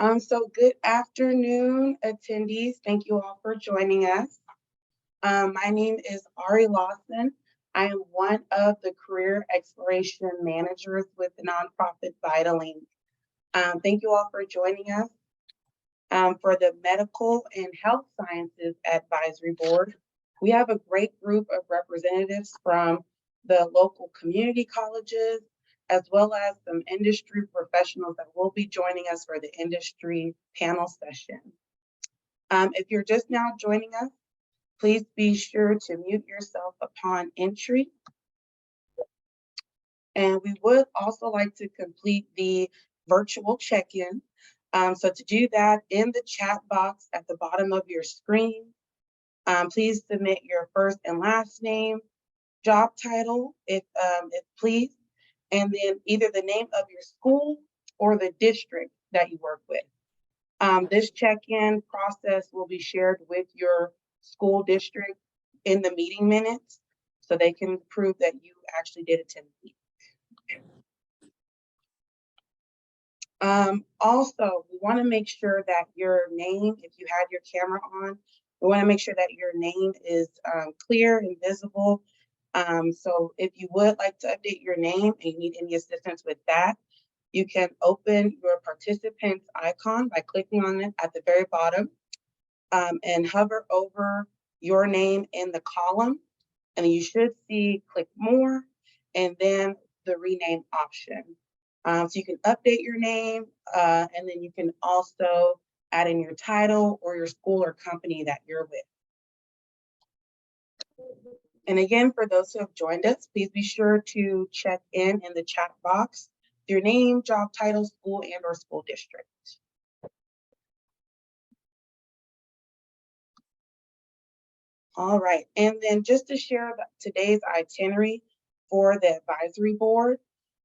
So good afternoon, attendees. Thank you all for joining us. My name is Ari Lawson. I am one of the career exploration managers with the nonprofit Vitalink. Thank you all for joining us for the Medical and Health Sciences Advisory Board. We have a great group of representatives from the local community colleges, as well as some industry professionals that will be joining us for the industry panel session. If you're just now joining us, please be sure to mute yourself upon entry. And we would also like to complete the virtual check-in. So to do that, in the chat box at the bottom of your screen, please submit your first and last name, job title, if please, and then either the name of your school or the district that you work with. This check-in process will be shared with your school district in the meeting minutes, so they can prove that you actually did attend the meeting. Also, we want to make sure that your name, if you had your camera on, we want to make sure that your name is clear and visible. So if you would like to update your name and you need any assistance with that, you can open your participants icon by clicking on it at the very bottom and hover over your name in the column. And you should see click more and then the rename option. So you can update your name and then you can also add in your title or your school or company that you're with. And again, for those who have joined us, please be sure to check in the chat box, your name, job title, school, and or school district. All right, and then just to share today's itinerary for the advisory board,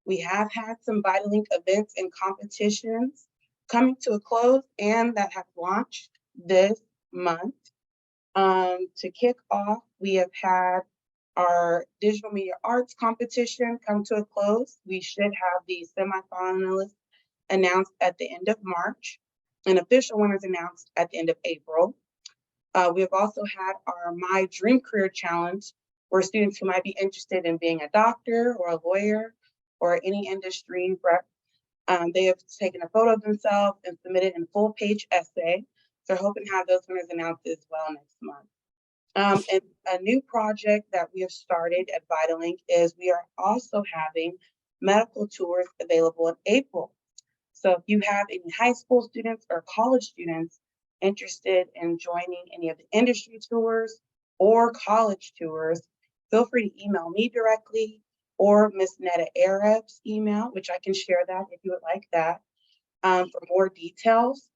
we have had some Vitalink events and competitions coming to a close and that have launched this month. To kick off, we have had our digital media arts competition come to a close. We should have the semifinalists announced at the end of March and official winners announced at the end of April. We have also had our My Dream Career Challenge, where students who might be interested in being a doctor or a lawyer or any industry rep, they have taken a photo of themselves and submitted a full-page essay. So we're hoping to have those winners announced as well next month. And a new project that we have started at Vitalink is we are also having medical tours available in April. So if you have any high school students or college students interested in joining any of the industry tours or college tours, feel free to email me directly or Ms. Netta Arab's email, which I can share that if you would like that. For more details,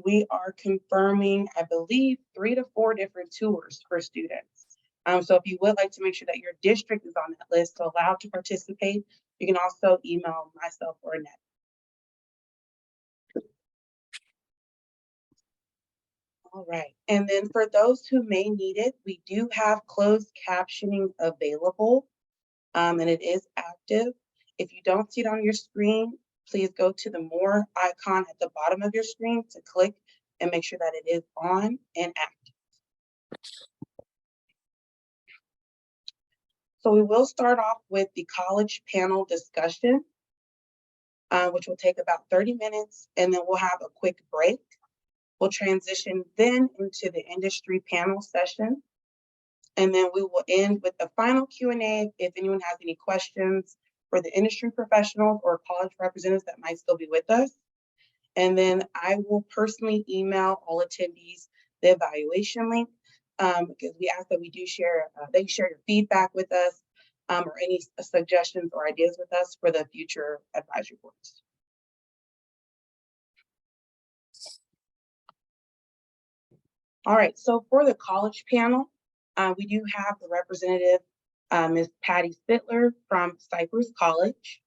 we are confirming, I believe, 3 to 4 different tours for students. So if you would like to make sure that your district is on that list to allow to participate, you can also email myself or Annette. All right, and then for those who may need it, we do have closed captioning available, and it is active. If you don't see it on your screen, please go to the more icon at the bottom of your screen to click and make sure that it is on and active. So we will start off with the college panel discussion, which will take about 30 minutes, and then we'll have a quick break. We'll transition then into the industry panel session, and then we will end with a final Q&A if anyone has any questions for the industry professionals or college representatives that might still be with us. And then I will personally email all attendees the evaluation link because we ask that we do share, they share your feedback with us or any suggestions or ideas with us for the future advisory boards. All right, so for the college panel, we do have the representative, Ms. Patty Spittler from Cypress College.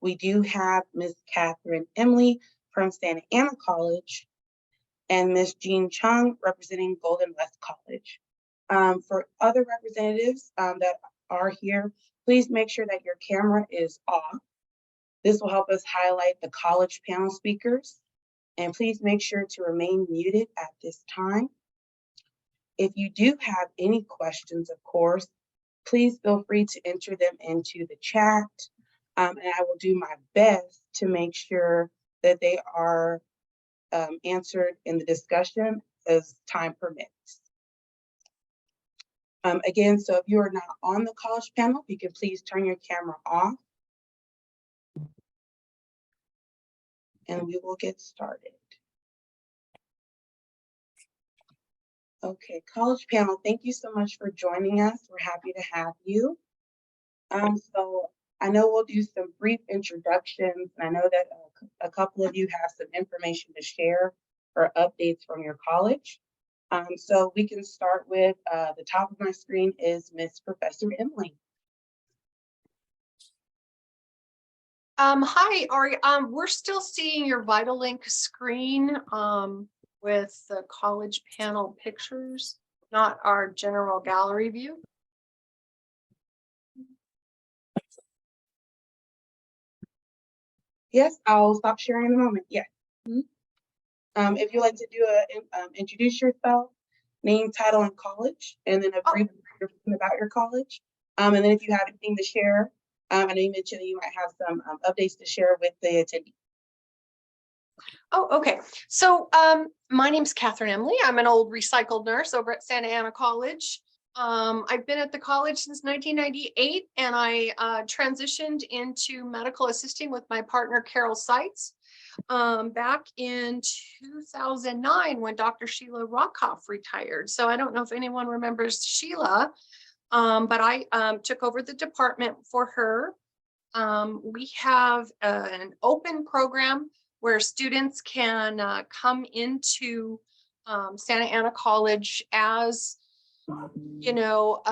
We do have Ms. Catherine Emily from Santa Ana College and Ms. Jean Chung representing Golden West College. For other representatives that are here, please make sure that your camera is off. This will help us highlight the college panel speakers. And please make sure to remain muted at this time. If you do have any questions, of course, please feel free to enter them into the chat. And I will do my best to make sure that they are answered in the discussion as time permits. Again, so if you are not on the college panel, you can please turn your camera off. And we will get started. Okay, college panel, thank you so much for joining us. We're happy to have you. So I know we'll do some brief introductions, and I know that a couple of you have some information to share or updates from your college. So we can start with the top of my screen is Miss Professor Emily. Hi, Ari. We're still seeing your VitalLink screen with the college panel pictures, not our general gallery view. Yes, I'll stop sharing in a moment. Yes. If you'd like to do introduce yourself, name, title, and college, and then a brief description about your college. And then if you have anything to share, I know you mentioned that you might have some updates to share with the attendees. Oh, okay. So my name's Catherine Emily. I'm an old recycled nurse over at Santa Ana College. I've been at the college since 1998, and I transitioned into medical assisting with my partner, Carol Seitz, back in 2009 when Dr. Sheila Rockhoff retired. So I don't know if anyone remembers Sheila, but I took over the department for her. We have an open program where students can come into Santa Ana College as, you know,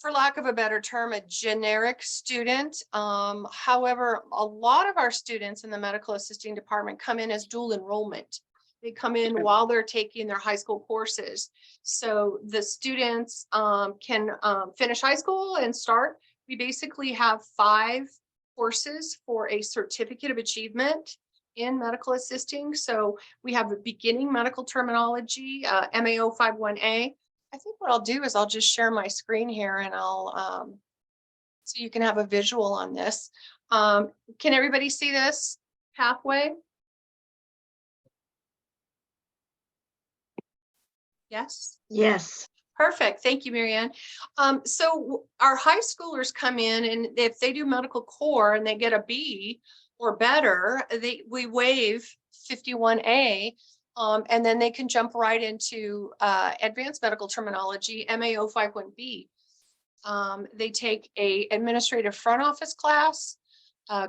for lack of a better term, a generic student. However, a lot of our students in the medical assisting department come in as dual enrollment. They come in while they're taking their high school courses. So the students can finish high school and start. We basically have 5 courses for a certificate of achievement in medical assisting. So we have the beginning medical terminology, MAO 51A. I think what I'll do is I'll just share my screen here, and I'll so you can have a visual on this. Can everybody see this pathway? Yes. Yes. Perfect. Thank you, Marianne. So our high schoolers come in, and if they do medical core and they get a B or better, we waive 51A, and then they can jump right into advanced medical terminology, MAO 51B. They take a administrative front office class,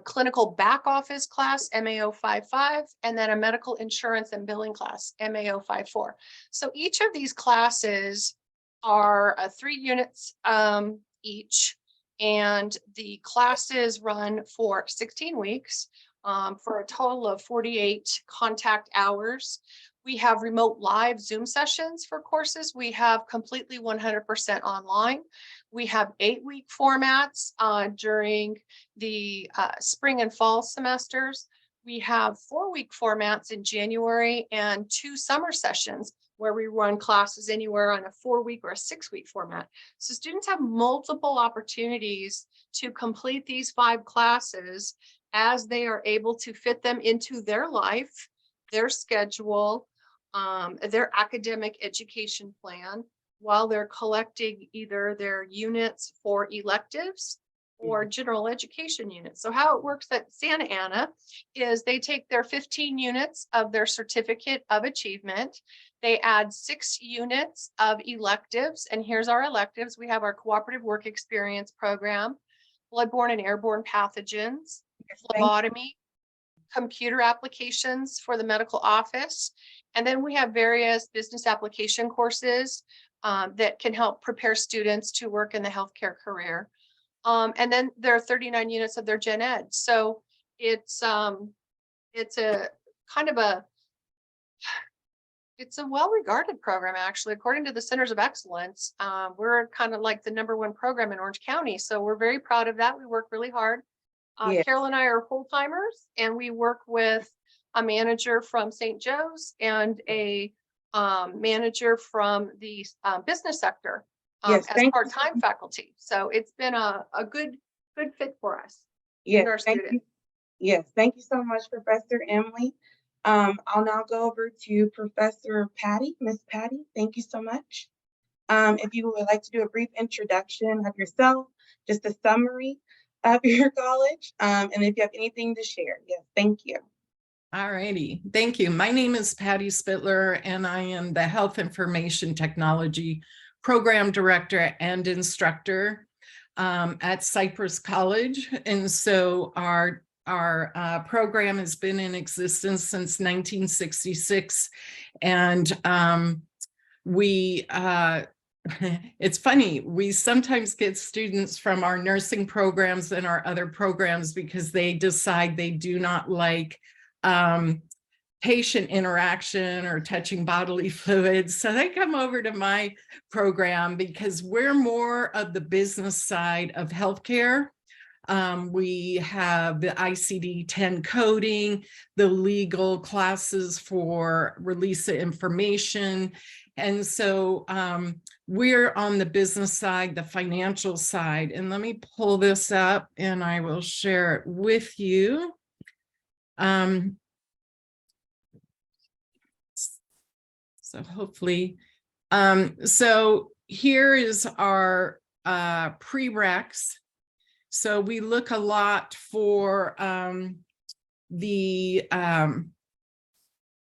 clinical back office class, MAO 55, and then a medical insurance and billing class, MAO 54. So each of these classes are 3 units each, and the classes run for 16 weeks for a total of 48 contact hours. We have remote live Zoom sessions for courses. We have completely 100% online. We have 8-week formats during the spring and fall semesters. We have 4-week formats in January and 2 summer sessions where we run classes anywhere on a 4-week or a 6-week format. So students have multiple opportunities to complete these 5 classes as they are able to fit them into their life, their schedule, their academic education plan, while they're collecting either their units for electives or general education units. So how it works at Santa Ana is they take their 15 units of their certificate of achievement. They add 6 units of electives, and here's our electives. We have our cooperative work experience program, bloodborne and airborne pathogens, phlebotomy, computer applications for the medical office. And then we have various business application courses that can help prepare students to work in the healthcare career. And then there are 39 units of their gen ed. So it's a kind of it's a well-regarded program, actually. According to the Centers of Excellence, we're kind of like the #1 program in Orange County. So we're very proud of that. We work really hard. Yeah. Carol and I are full timers, and we work with a manager from St. Joe's and a manager from the business sector Yes. as Thank you. part-time faculty. So it's been a good fit for us Yes. and our Thank you. students. Yes. Thank you so much, Professor Emily. I'll now go over to Professor Patty. Miss Patty, thank you so much. If you would like to do a brief introduction of yourself, just a summary of your college, and if you have anything to share. Yes, thank you. All righty. Thank you. My name is Patty Spittler, and I am the Health Information Technology Program Director and Instructor at Cypress College. And so our program has been in existence since 1966. And it's funny, we sometimes get students from our nursing programs and our other programs because they decide they do not like patient interaction or touching bodily fluids. So they come over to my program because we're more of the business side of healthcare. We have the ICD-10 coding, the legal classes for release of information. And so we're on the business side, the financial side. And let me pull this up and I will share it with you. So hopefully, so here is our prereqs. So we look a lot for the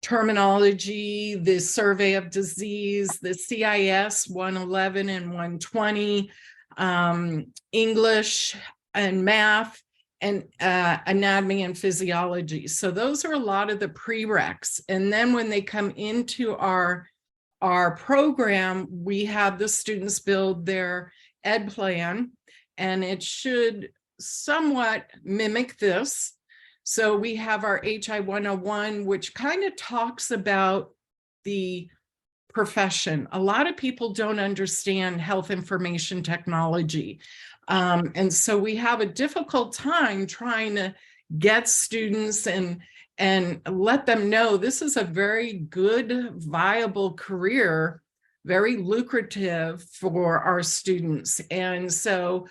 terminology, the survey of disease, the CIS 111 and 120, English and math, and anatomy and physiology. So those are a lot of the prereqs. And then when they come into our program, we have the students build their ed plan, and it should somewhat mimic this. So we have our HI 101, which kind of talks about the profession. A lot of people don't understand health information technology. And so we have a difficult time trying to get students and let them know this is a very good, viable career, very lucrative for our students. And so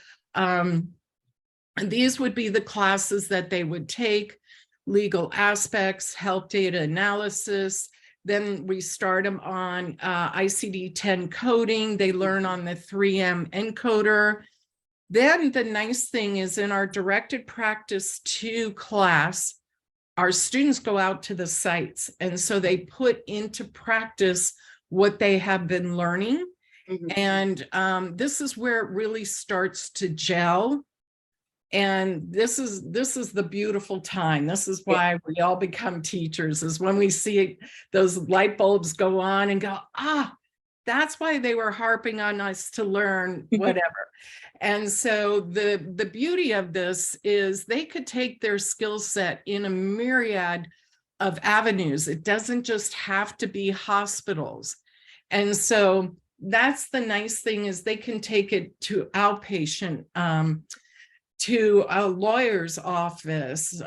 these would be the classes that they would take: legal aspects, health data analysis. Then we start them on ICD-10 coding. They learn on the 3M encoder. Then the nice thing is in our directed practice 2 class, our students go out to the sites. And so they put into practice what they have been learning. And this is where it really starts to gel. And this is the beautiful time. This is why we all become teachers, is when we see those light bulbs go on and go, that's why they were harping on us to learn whatever. And so the beauty of this is they could take their skill set in a myriad of avenues. It doesn't just have to be hospitals. And so that's the nice thing, is they can take it to outpatient, to a lawyer's office,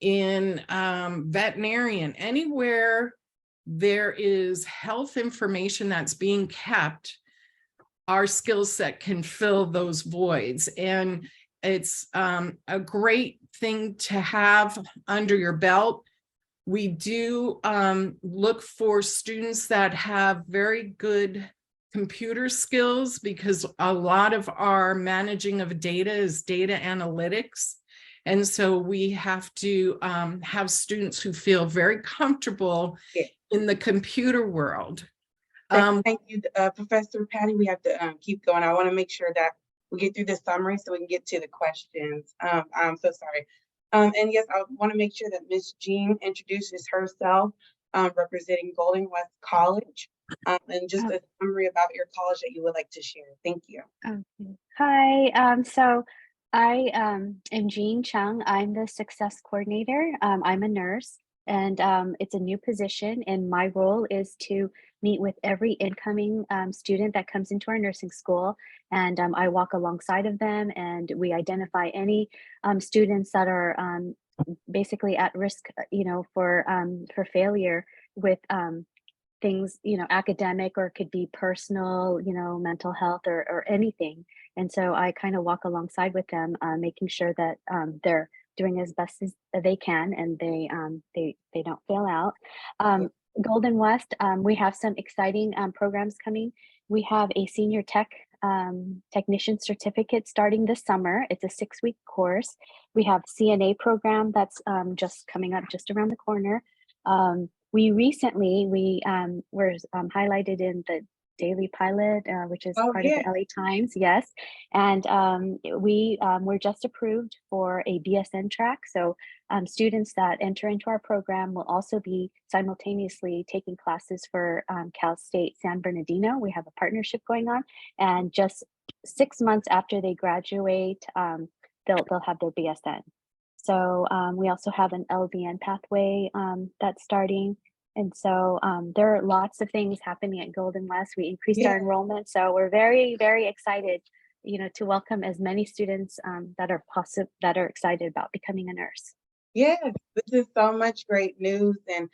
in veterinarian, anywhere there is health information that's being kept, our skill set can fill those voids. And it's a great thing to have under your belt. We do look for students that have very good computer skills, because a lot of our managing of data is data analytics. And so we have to have students who feel very comfortable in the computer world. Thank you, Professor Patty. We have to keep going. I want to make sure that we get through the summary so we can get to the questions. I'm so sorry. And yes, I want to make sure that Ms. Jean introduces herself, representing Golden West College, and just a summary about your college that you would like to share. Thank you. Okay. Hi. So I am Jean Chung. I'm the success coordinator. I'm a nurse, and it's a new position, and my role is to meet with every incoming student that comes into our nursing school, and I walk alongside of them, and we identify any students that are basically at risk, for failure with things, academic, or it could be personal, mental health, or anything. And so I kind of walk alongside with them, making sure that they're doing as best as they can, and they don't fail out. Yeah. Golden West, we have some exciting programs coming. We have a senior technician certificate starting this summer. It's a 6-week course. We have CNA program that's just coming up just around the corner. We recently were highlighted in the Daily Pilot, which is Oh, part of yeah. the LA Times, yes. And we were just approved for a BSN track. So students that enter into our program will also be simultaneously taking classes for Cal State San Bernardino. We have a partnership going on, and just 6 months after they graduate, they'll have their BSN. So we also have an LVN pathway that's starting. And so there are lots of things happening at Golden West. We increased our Yeah. enrollment, so we're very, very excited, to welcome as many students that are excited about becoming a nurse. Yes, this is so much great news. And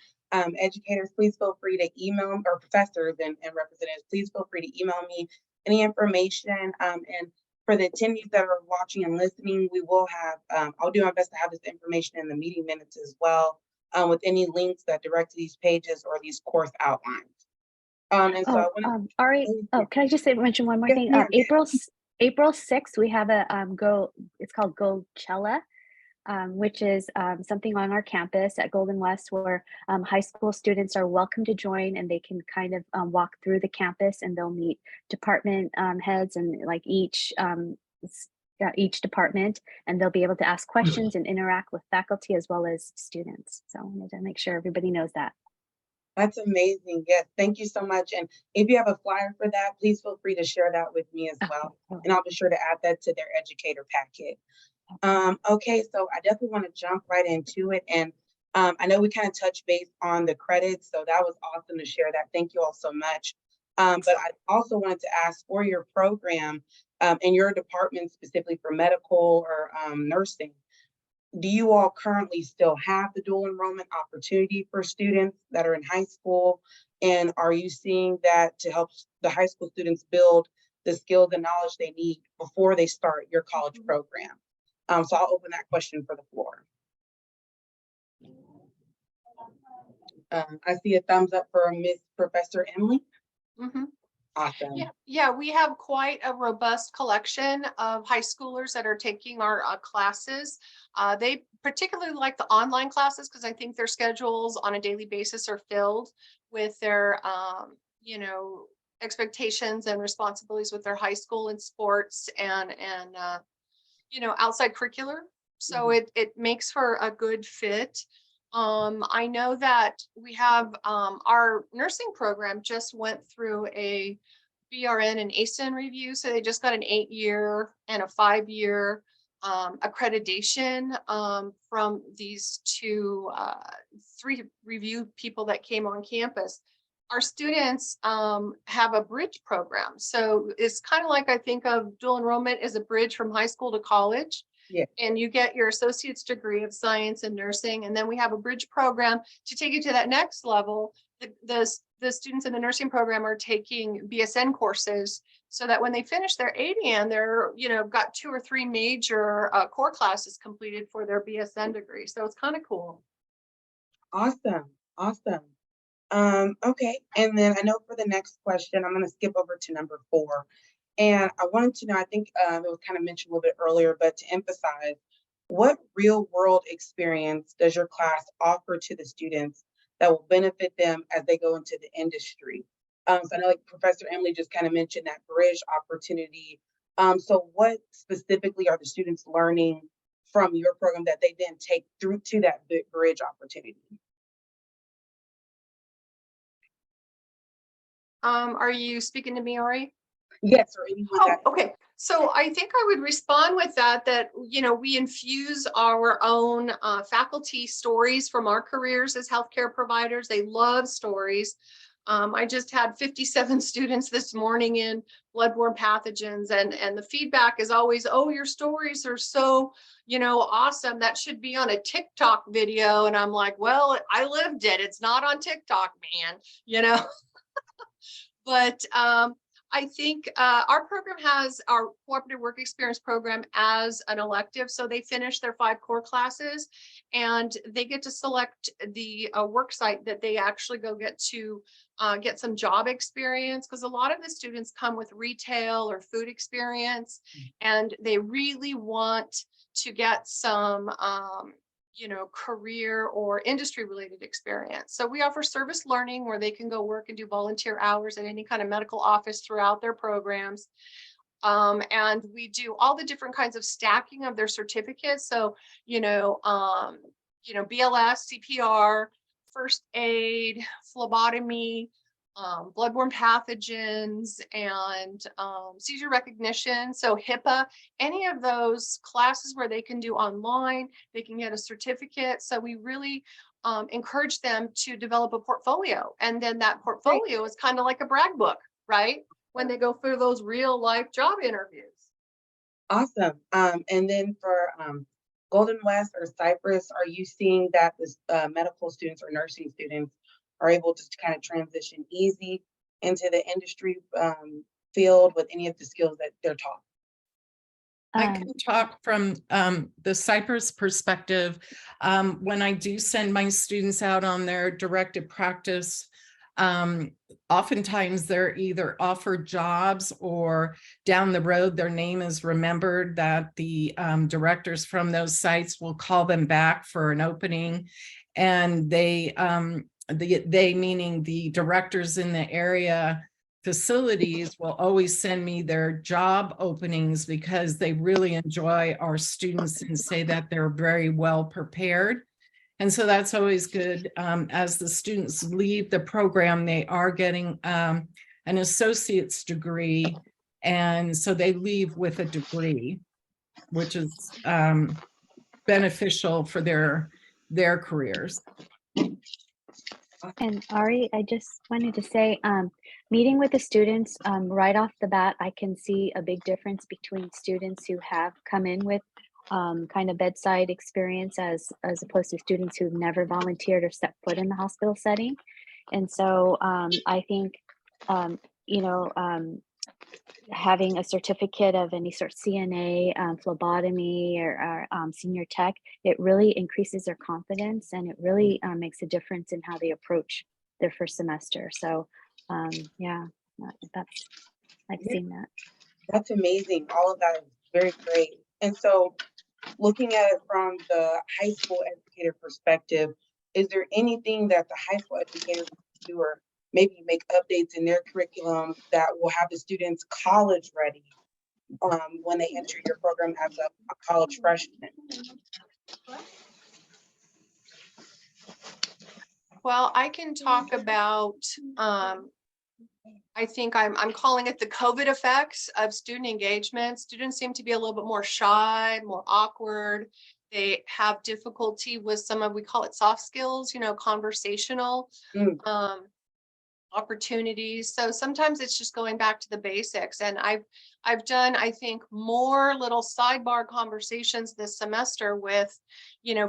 educators, please feel free to email, or professors and representatives, please feel free to email me any information. And for the attendees that are watching and listening, we will have, I'll do my best to have this information in the meeting minutes as well, with any links that direct to these pages or these course outlines. And so I Oh, want Ari, to, can I just mention one more yes, thing? ma'am. April 6th, we have it's called Goldchella, which is something on our campus at Golden West, where high school students are welcome to join, and they can kind of walk through the campus, and they'll meet department heads, and like each department, and they'll be able to ask questions and interact with faculty as well as students. So I wanted to make sure everybody knows that. That's amazing. Yes, thank you so much. And if you have a flyer for that, please feel free to share that with me as well. Okay. And I'll be sure to add that to their educator packet. Okay, so I definitely want to jump right into it. And I know we kind of touched base on the credits, so that was awesome to share that. Thank you all so much. But I also wanted to ask for your program and your department, specifically for medical or nursing. Do you all currently still have the dual enrollment opportunity for students that are in high school? And are you seeing that to help the high school students build the skills and knowledge they need before they start your college program? So I'll open that question for the floor. I see a thumbs up for Miss Professor Emily. Mhm. Awesome. Yeah, we have quite a robust collection of high schoolers that are taking our classes. They particularly like the online classes because I think their schedules on a daily basis are filled with their, expectations and responsibilities with their high school and sports and outside curricular. So it makes for a good fit. I know that we have our nursing program just went through a BRN and ASIN review. So they just got an 8-year and a 5-year accreditation from these three review people that came on campus. Our students have a bridge program. So it's kind of like I think of dual enrollment as a bridge from high school to college. Yeah. And you get your associate's degree of science and nursing. And then we have a bridge program to take you to that next level. The students in the nursing program are taking BSN courses so that when they finish their ADN, they're, got 2 or 3 major core classes completed for their BSN degree. So it's kind of cool. Awesome. Okay, and then I know for the next question, I'm going to skip over to number 4. And I wanted to know, I think it was kind of mentioned a little bit earlier, but to emphasize, what real world experience does your class offer to the students that will benefit them as they go into the industry? So I know like Professor Emily just kind of mentioned that bridge opportunity. So what specifically are the students learning from your program that they then take through to that bridge opportunity? Are you speaking to me, Ari? Yes, or anyone Oh, that. okay. So I think I would respond with that, we infuse our own faculty stories from our careers as healthcare providers. They love stories. I just had 57 students this morning in bloodborne pathogens, and the feedback is always, oh, your stories are so, awesome. That should be on a TikTok video. And I'm like, well, I lived it. It's not on TikTok, man, But I think our program has our cooperative work experience program as an elective. So they finish their 5 core classes and they get to select the work site that they actually go get some job experience, because a lot of the students come with retail or food experience and they really want to get some career or industry related experience. So we offer service learning where they can go work and do volunteer hours at any kind of medical office throughout their programs. And we do all the different kinds of stacking of their certificates. So, BLS, CPR, first aid, phlebotomy, bloodborne pathogens, and seizure recognition. So HIPAA, any of those classes where they can do online, they can get a certificate. So we really encourage them to develop a portfolio. And then that portfolio is kind of like a brag book, right? When they go through those real life job interviews. Awesome. And then for Golden West or Cypress, are you seeing that the medical students or nursing students are able to kind of transition easy into the industry field with any of the skills that they're taught? I can talk from the Cypress perspective. When I do send my students out on their directed practice, oftentimes they're either offered jobs or down the road their name is remembered, that the directors from those sites will call them back for an opening, and they meaning the directors in the area facilities will always send me their job openings because they really enjoy our students and say that they're very well prepared. And so that's always good. As the students leave the program, they are getting an associate's degree. And so they leave with a degree, which is beneficial for their careers. And Ari, I just wanted to say, meeting with the students right off the bat, I can see a big difference between students who have come in with kind of bedside experience as opposed to students who've never volunteered or stepped foot in the hospital setting. And so I think, having a certificate of any sort of CNA, phlebotomy, or senior tech, it really increases their confidence, and it really makes a difference in how they approach their first semester. So yeah, I've seen that. That's amazing. All of that is very great. And so looking at it from the high school educator perspective, is there anything that the high school educators do or maybe make updates in their curriculum that will have the students college ready when they enter your program as a college freshman? Well, I can talk about, I think I'm calling it the COVID effects of student engagement. Students seem to be a little bit more shy, more awkward. They have difficulty with some of, we call it soft skills, conversational opportunities. So sometimes it's just going back to the basics. And I've done, I think, more little sidebar conversations this semester with,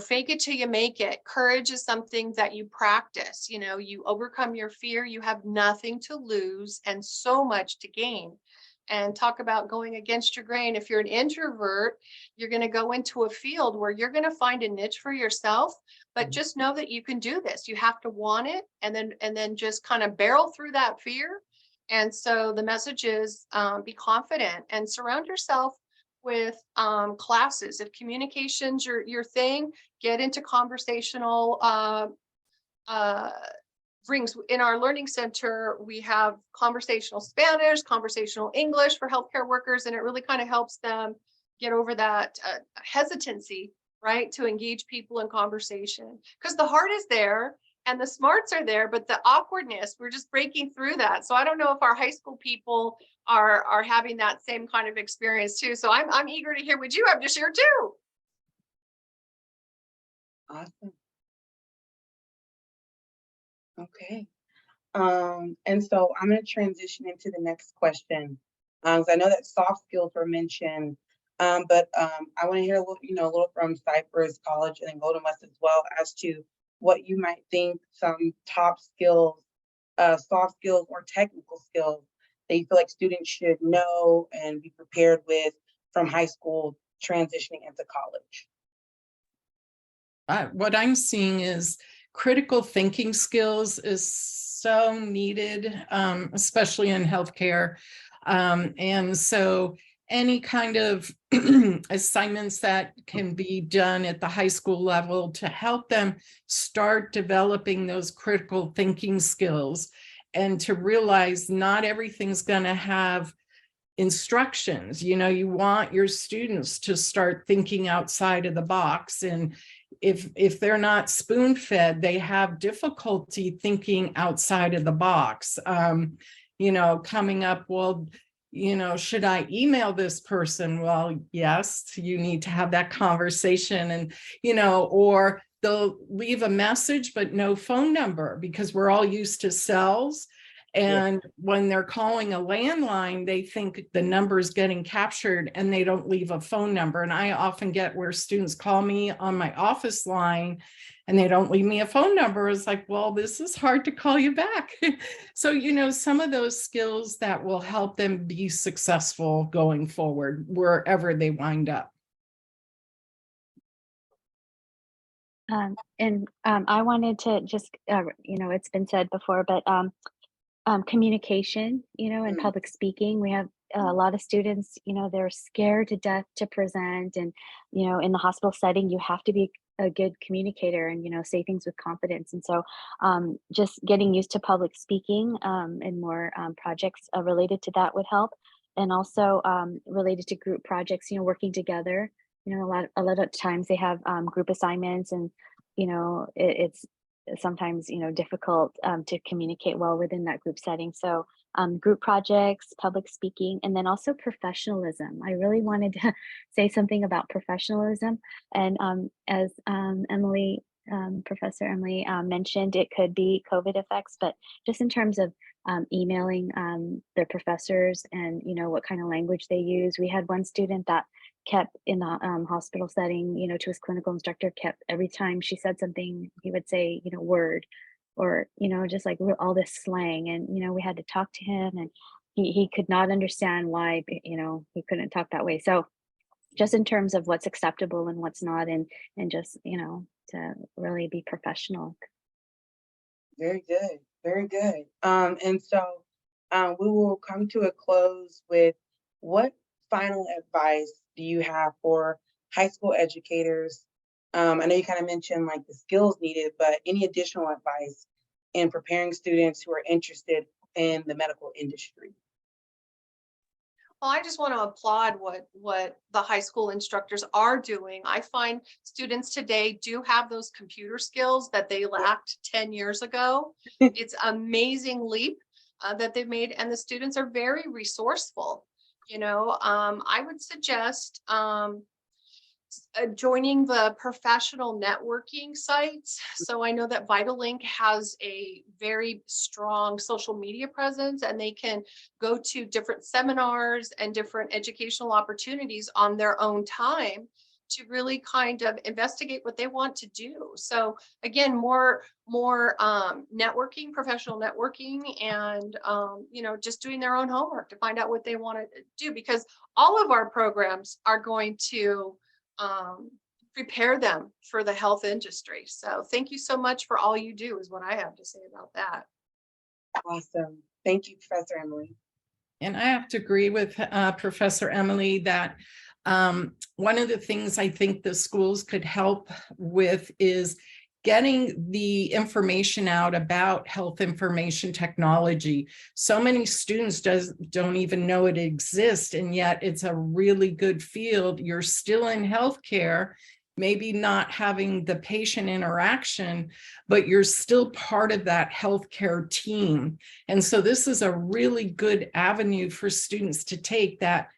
fake it till you make it. Courage is something that you practice. You overcome your fear. You have nothing to lose and so much to gain. And talk about going against your grain. If you're an introvert, you're going to go into a field where you're going to find a niche for yourself, but just know that you can do this. You have to want it, and then just kind of barrel through that fear. And so the message is be confident and surround yourself with classes. If communication's your thing, get into conversational brings. In our learning center, we have conversational Spanish, conversational English for healthcare workers, and it really kind of helps them get over that hesitancy, right, to engage people in conversation. Because the heart is there and the smarts are there, but the awkwardness, we're just breaking through that. So I don't know if our high school people are having that same kind of experience too. So I'm eager to hear what you have to share too. Awesome. Okay. And so I'm gonna transition into the next question. 'Cause I know that soft skills were mentioned, but I want to hear a little, a little from Cypress College and then Golden West as well as to what you might think some top skills, soft skills or technical skills that you feel like students should know and be prepared with from high school transitioning into college. What I'm seeing is critical thinking skills is so needed, especially in healthcare. And so any kind of assignments that can be done at the high school level to help them start developing those critical thinking skills and to realize not everything's going to have instructions. You want your students to start thinking outside of the box, and if they're not spoon fed, they have difficulty thinking outside of the box. Coming up, well, should I email this person? Well, yes, you need to have that conversation, and or they'll leave a message but no phone number because we're all used to cells. And when they're calling a landline, they think the number is getting captured and they don't leave a phone number. And I often get where students call me on my office line and they don't leave me a phone number. It's like, well, this is hard to call you back. So, some of those skills that will help them be successful going forward, wherever they wind up. I wanted to just, it's been said before, but communication, and Mm. public speaking. We have a lot of students, they're scared to death to present. And, in the hospital setting, you have to be a good communicator and, say things with confidence. And so just getting used to public speaking and more projects related to that would help. And also related to group projects, working together. A lot of times they have group assignments and, it's sometimes difficult to communicate well within that group setting. So group projects, public speaking, and then also professionalism. I really wanted to say something about professionalism. And as Professor Emily mentioned, it could be COVID effects, but just in terms of emailing their professors and what kind of language they use. We had one student that kept in the hospital setting, to his clinical instructor, kept every time she said something, he would say, word, or, just like all this slang. And, we had to talk to him and he could not understand why, he couldn't talk that way. So just in terms of what's acceptable and what's not, and just, to really be professional. Very good, very good. And so we will come to a close with what final advice do you have for high school educators? I know you kind of mentioned like the skills needed, but any additional advice in preparing students who are interested in the medical industry? Well, I just want to applaud what the high school instructors are doing. I find students today do have those computer skills that they lacked 10 years ago. It's amazing leap that they've made, and the students are very resourceful. I would suggest joining the professional networking sites. So I know that VitalLink has a very strong social media presence, and they can go to different seminars and different educational opportunities on their own time to really kind of investigate what they want to do. So again, more networking, professional networking, and just doing their own homework to find out what they want to do, because all of our programs are going to prepare them for the health industry. So thank you so much for all you do is what I have to say about that. Awesome. Thank you, Professor Emily. And I have to agree with Professor Emily that one of the things I think the schools could help with is getting the information out about health information technology. So many students don't even know it exists, and yet it's a really good field. You're still in healthcare, maybe not having the patient interaction, but you're still part of that healthcare team. And so this is a really good avenue for students to take that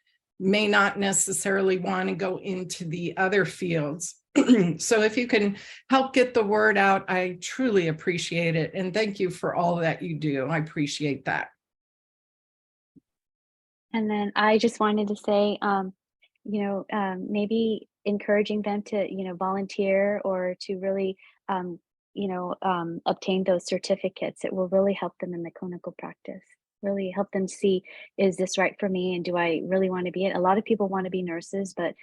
may not necessarily want to go into the other fields. So if you can help get the word out, I truly appreciate it. And thank you for all that you do. I appreciate that. And then I just wanted to say, maybe encouraging them to, volunteer or to really, obtain those certificates. It will really help them in the clinical practice, really help them see, is this right for me? And do I really want to be it? A lot of people want to be nurses, but,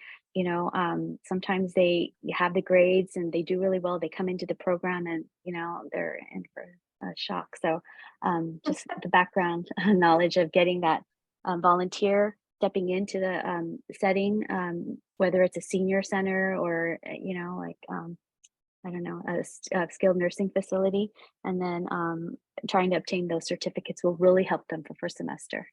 sometimes they have the grades and they do really well. They come into the program and, they're in for a shock. So just the background knowledge of getting that volunteer stepping into the setting, whether it's a senior center or I don't know, a skilled nursing facility, and then trying to obtain those certificates will really help them for first semester.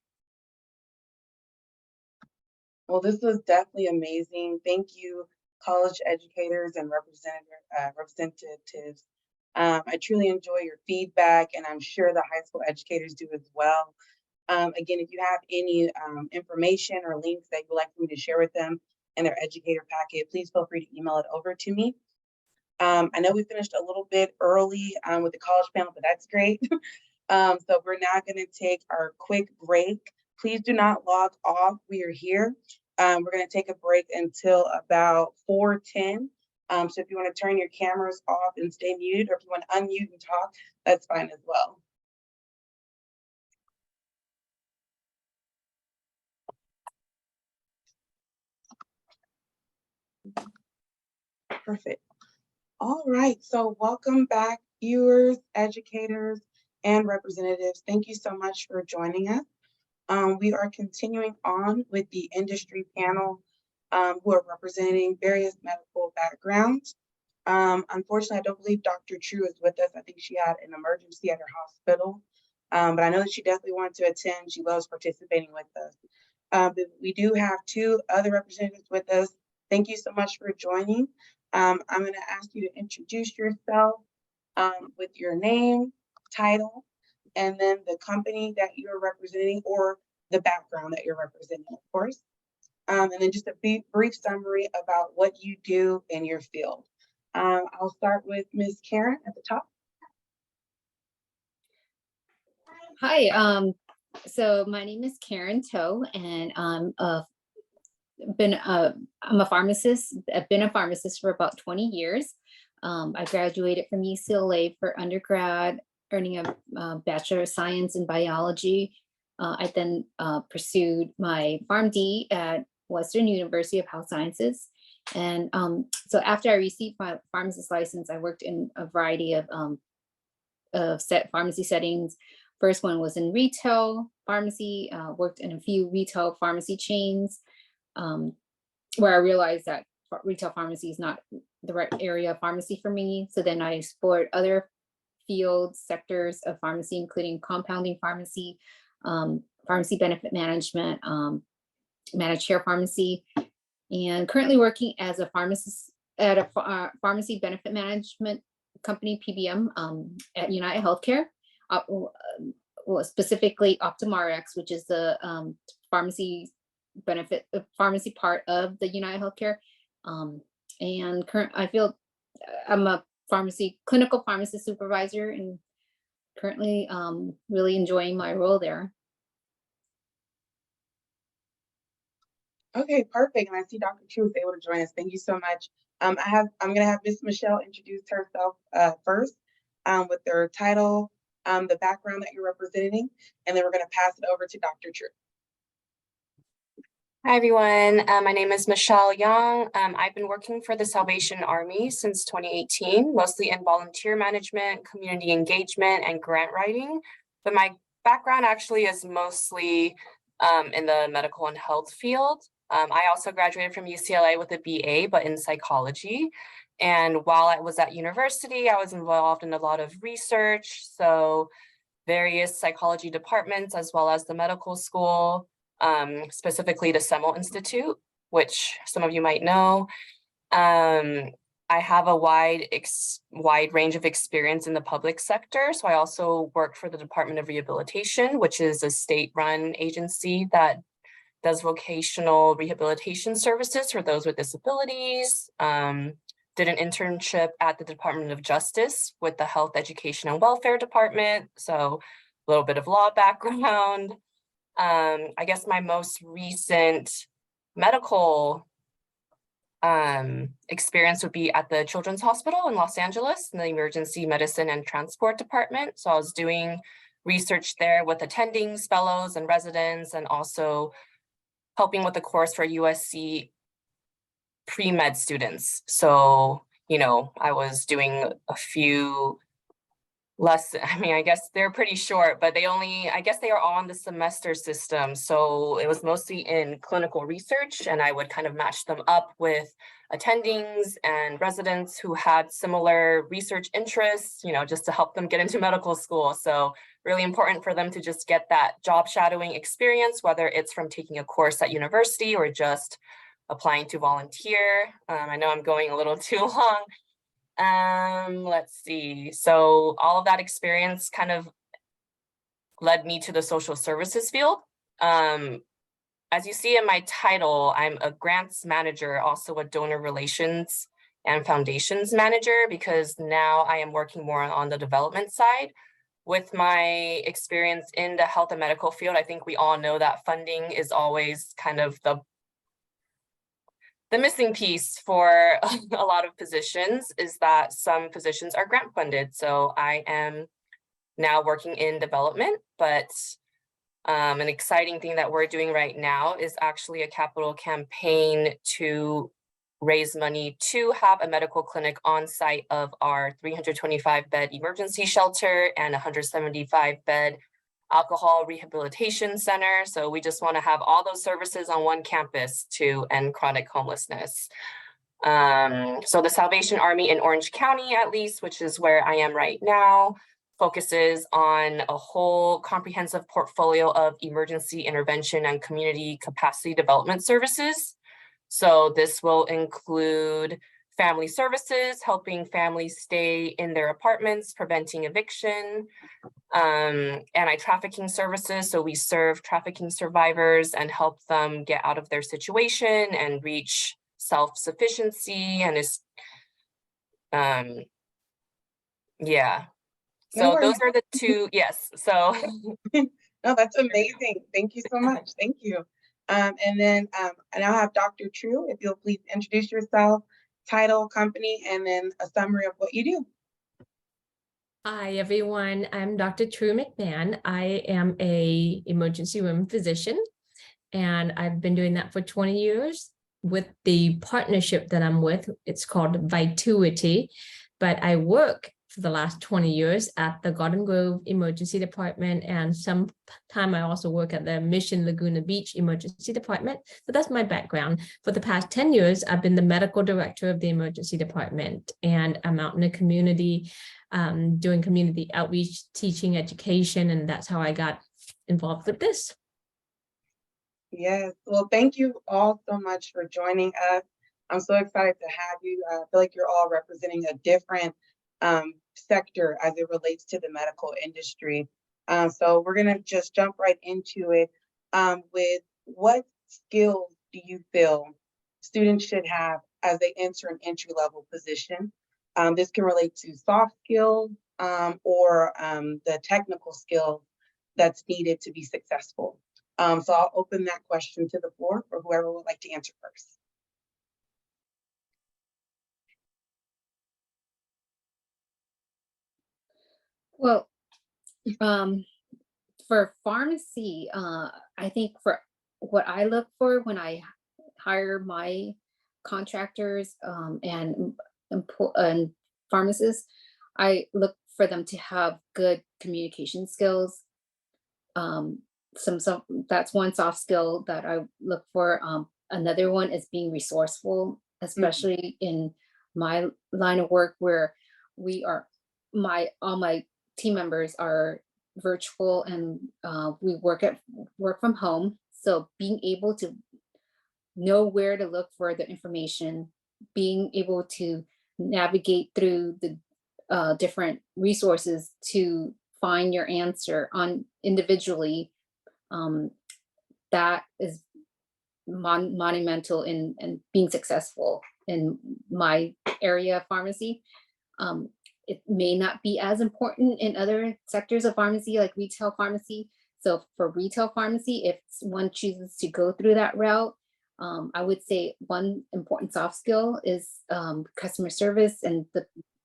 Well, this was definitely amazing. Thank you, college educators and representatives. I truly enjoy your feedback, and I'm sure the high school educators do as well. Again, if you have any information or links that you'd like for me to share with them in their educator packet, please feel free to email it over to me. I know we finished a little bit early with the college panel, but that's great. So we're now going to take our quick break. Please do not log off. We are here. We're going to take a break until about 4:10. So if you want to turn your cameras off and stay muted, or if you want to unmute and talk, that's fine as well. Perfect. All right, so welcome back, viewers, educators, and representatives. Thank you so much for joining us. We are continuing on with the industry panel who are representing various medical backgrounds. Unfortunately, I don't believe Dr. True is with us. I think she had an emergency at her hospital, but I know that she definitely wanted to attend. She loves participating with us. But we do have two other representatives with us. Thank you so much for joining. I'm going to ask you to introduce yourself with your name, title, and then the company that you're representing or the background that you're representing, of course. And then just a brief summary about what you do in your field. I'll start with Ms. Karen at the top. Hi, so my name is Karen Toe, and I'm a pharmacist. I've been a pharmacist for about 20 years. I graduated from UCLA for undergrad, earning a Bachelor of Science in Biology. I then pursued my PharmD at Western University of Health Sciences. And so after I received my pharmacist license, I worked in a variety of pharmacy settings. First one was in retail pharmacy, worked in a few retail pharmacy chains, where I realized that retail pharmacy is not the right area of pharmacy for me. So then I explored other fields, sectors of pharmacy, including compounding pharmacy, pharmacy benefit management, managed care pharmacy, and currently working as a pharmacist at a pharmacy benefit management company, PBM, at United Healthcare. Well, specifically OptumRx, which is the pharmacy benefit, pharmacy part of the United Healthcare. And I feel I'm a clinical pharmacy supervisor, and currently really enjoying my role there. Okay, perfect. And I see Dr. True is able to join us. Thank you so much. I'm going to have Ms. Michelle introduce herself first with their title, the background that you're representing, and then we're going to pass it over to Dr. True. Hi, everyone. My name is Michelle Young. I've been working for the Salvation Army since 2018, mostly in volunteer management, community engagement, and grant writing. But my background actually is mostly in the medical and health field. I also graduated from UCLA with a BA, but in psychology. And while I was at university, I was involved in a lot of research. So various psychology departments, as well as the medical school, specifically the Semel Institute, which some of you might know. I have a wide range of experience in the public sector. So I also work for the Department of Rehabilitation, which is a state-run agency that does vocational rehabilitation services for those with disabilities. Did an internship at the Department of Justice with the Health, Education, and Welfare Department. So a little bit of law background. I guess my most recent medical experience would be at the Children's Hospital in Los Angeles in the Emergency Medicine and Transport Department. So I was doing research there with attendings, fellows, and residents, and also helping with the course for USC pre-med students. So, you know, I was doing a few lessons. I mean, I guess they're pretty short, but I guess they are on the semester system. So it was mostly in clinical research, and I would kind of match them up with attendings and residents who had similar research interests, you know, just to help them get into medical school. So really important for them to just get that job shadowing experience, whether it's from taking a course at university or just applying to volunteer. I know I'm going a little too long. Let's see. So all of that experience kind of led me to the social services field. As you see in my title, I'm a grants manager, also a donor relations and foundations manager, because now I am working more on the development side. With my experience in the health and medical field, I think we all know that funding is always kind of the missing piece for a lot of positions, is that some positions are grant funded. So I am now working in development, but an exciting thing that we're doing right now is actually a capital campaign to raise money to have a medical clinic on site of our 325-bed emergency shelter and 175-bed alcohol rehabilitation center. So we just want to have all those services on one campus to end chronic homelessness. So the Salvation Army in Orange County, at least, which is where I am right now, focuses on a whole comprehensive portfolio of emergency intervention and community capacity development services. So this will include family services, helping families stay in their apartments, preventing eviction, anti-trafficking services. So we serve trafficking survivors and help them get out of their situation and reach self-sufficiency. And yeah. So those are the two, yes, so. No, that's amazing. Thank you so much. Thank you. And then I now have Dr. True, if you'll please introduce yourself, title, company, and then a summary of what you do. Hi, everyone. I'm Dr. True McMahon. I am an emergency room physician, and I've been doing that for 20 years with the partnership that I'm with. It's called Vituity, but I work for the last 20 years at the Garden Grove Emergency Department, and some time I also work at the Mission Laguna Beach Emergency Department. So that's my background. For the past 10 years, I've been the medical director of the emergency department, and I'm out in the community doing community outreach, teaching education, and that's how I got involved with this. Yes, well, thank you all so much for joining us. I'm so excited to have you. I feel like you're all representing a different sector as it relates to the medical industry. So we're gonna just jump right into it with what skills do you feel students should have as they enter an entry-level position? This can relate to soft skills or the technical skills that's needed to be successful. So I'll open that question to the floor for whoever would like to answer first. Well, for pharmacy, I think for what I look for when I hire my contractors and pharmacists, I look for them to have good communication skills. That's one soft skill that I look for. Another one is being resourceful, especially in my line of work where all my team members are virtual and we work from home. So being able to know where to look for the information, being able to navigate through the different resources to find your answer on individually, that is monumental in being successful in my area of pharmacy. It may not be as important in other sectors of pharmacy, like retail pharmacy. So for retail pharmacy, if one chooses to go through that route, I would say one important soft skill is customer service and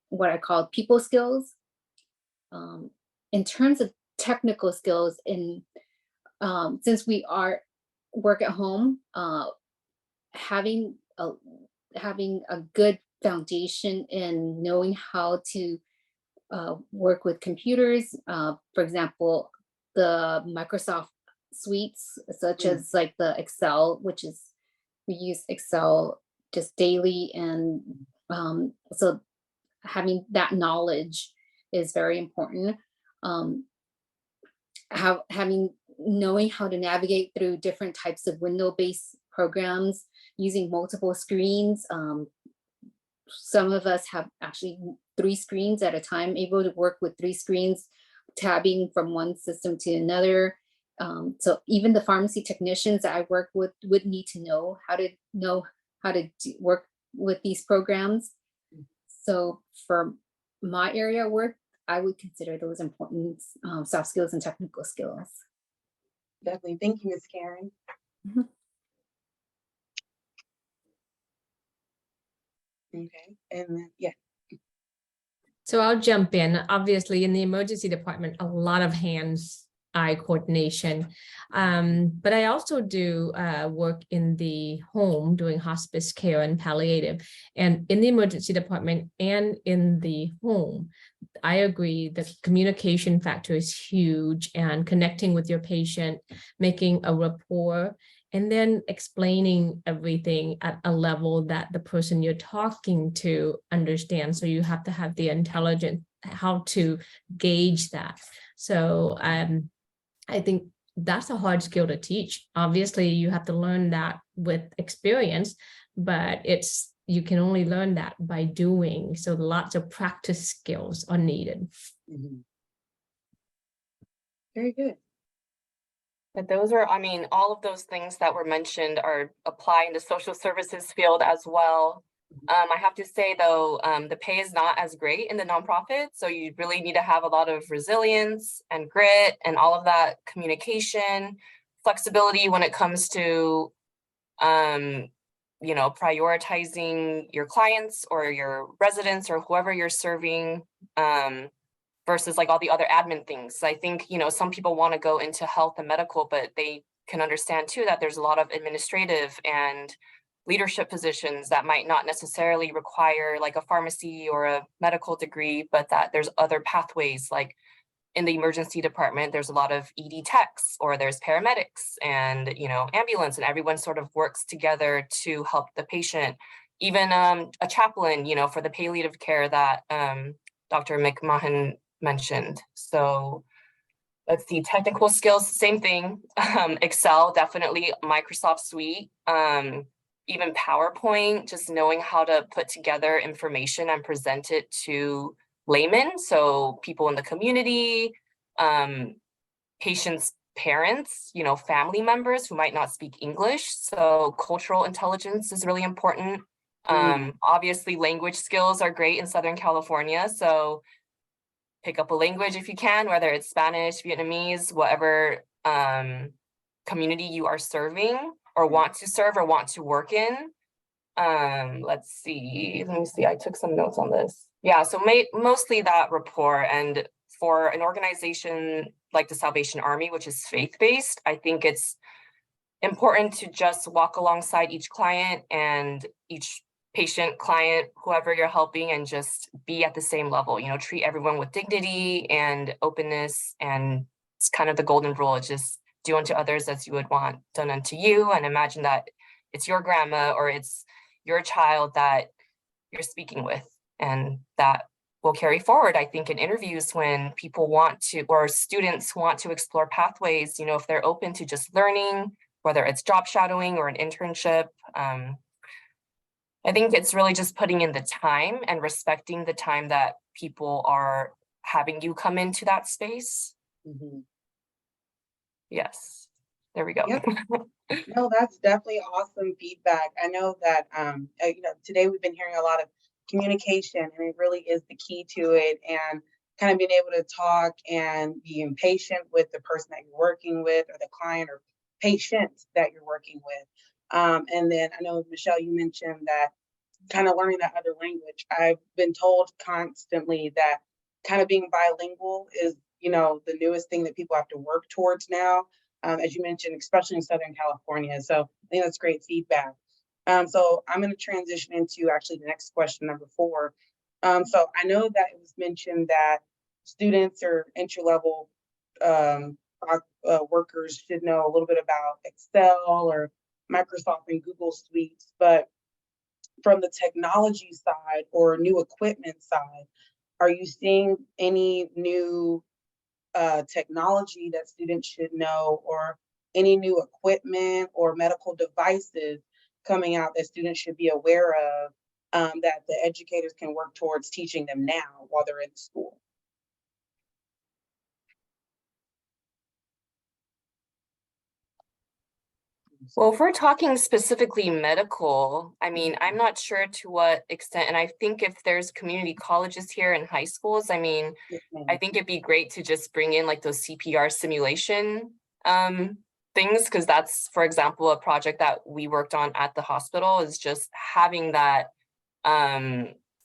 what I call people skills. In terms of technical skills, since we work at home, having a good foundation in knowing how to work with computers, for example, the Microsoft suites, such as like the Excel, we use Excel just daily, and so having that knowledge is very important. Knowing how to navigate through different types of window-based programs using multiple screens. Some of us have actually 3 screens at a time, able to work with 3 screens, tabbing from one system to another. So even the pharmacy technicians that I work with would need to know how to work with these programs. So for my area of work, I would consider those important soft skills and technical skills. Definitely. Thank you, Ms. Karen. Mhm. Okay, and then, yeah. So I'll jump in. Obviously, in the emergency department, a lot of hands-eye coordination. But I also do work in the home doing hospice care and palliative. And in the emergency department and in the home, I agree the communication factor is huge, and connecting with your patient, making a rapport, and then explaining everything at a level that the person you're talking to understands. So you have to have the intelligence, how to gauge that. So I think that's a hard skill to teach. Obviously, you have to learn that with experience, but you can only learn that by doing. So lots of practice skills are needed. Very good. But those are, I mean, all of those things that were mentioned apply in the social services field as well. I have to say though, the pay is not as great in the nonprofit. So you really need to have a lot of resilience and grit and all of that communication, flexibility when it comes to, prioritizing your clients or your residents or whoever you're serving, versus like all the other admin things. I think, some people want to go into health and medical, but they can understand too that there's a lot of administrative and leadership positions that might not necessarily require like a pharmacy or a medical degree, but that there's other pathways. Like in the emergency department, there's a lot of ED techs, or there's paramedics and, ambulance, and everyone sort of works together to help the patient. Even a chaplain, for the palliative care that Dr. McMahon mentioned. So let's see, technical skills, same thing. Excel, definitely. Microsoft Suite, even PowerPoint, just knowing how to put together information and present it to laymen. So people in the community, patients' parents, family members who might not speak English. So cultural intelligence is really important. Obviously language skills are great in Southern California. So pick up a language if you can, whether it's Spanish, Vietnamese, whatever community you are serving or want to serve or want to work in. Let me see, I took some notes on this. Yeah, so mostly that rapport. And for an organization like the Salvation Army, which is faith-based, I think it's important to just walk alongside each client and each patient, client, whoever you're helping, and just be at the same level, treat everyone with dignity and openness. And it's kind of the golden rule, just do unto others as you would want done unto you. And imagine that it's your grandma or it's your child that you're speaking with, and that will carry forward. I think in interviews, when people want to, or students want to explore pathways, if they're open to just learning, whether it's job shadowing or an internship, I think it's really just putting in the time and respecting the time that people are having you come into that space. Yes. There we go. Yep. No, that's definitely awesome feedback. I know that, today we've been hearing a lot of communication, and it really is the key to it. And kind of being able to talk and being patient with the person that you're working with, or the client or patient that you're working with. And then I know, Michelle, you mentioned that kind of learning that other language. I've been told constantly that kind of being bilingual is, the newest thing that people have to work towards now, as you mentioned, especially in Southern California. So I think that's great feedback. So I'm going to transition into actually the next question, number 4. So I know that it was mentioned that students or entry-level workers should know a little bit about Excel or Microsoft and Google Suites, but from the technology side or new equipment side, are you seeing any new technology that students should know, or any new equipment or medical devices coming out that students should be aware of, that the educators can work towards teaching them now while they're in school? Well, if we're talking specifically medical, I mean, I'm not sure to what extent, and I think if there's community colleges here and high schools, I mean, Yes, ma'am. I think it'd be great to just bring in like those CPR simulation things, because that's, for example, a project that we worked on at the hospital, is just having that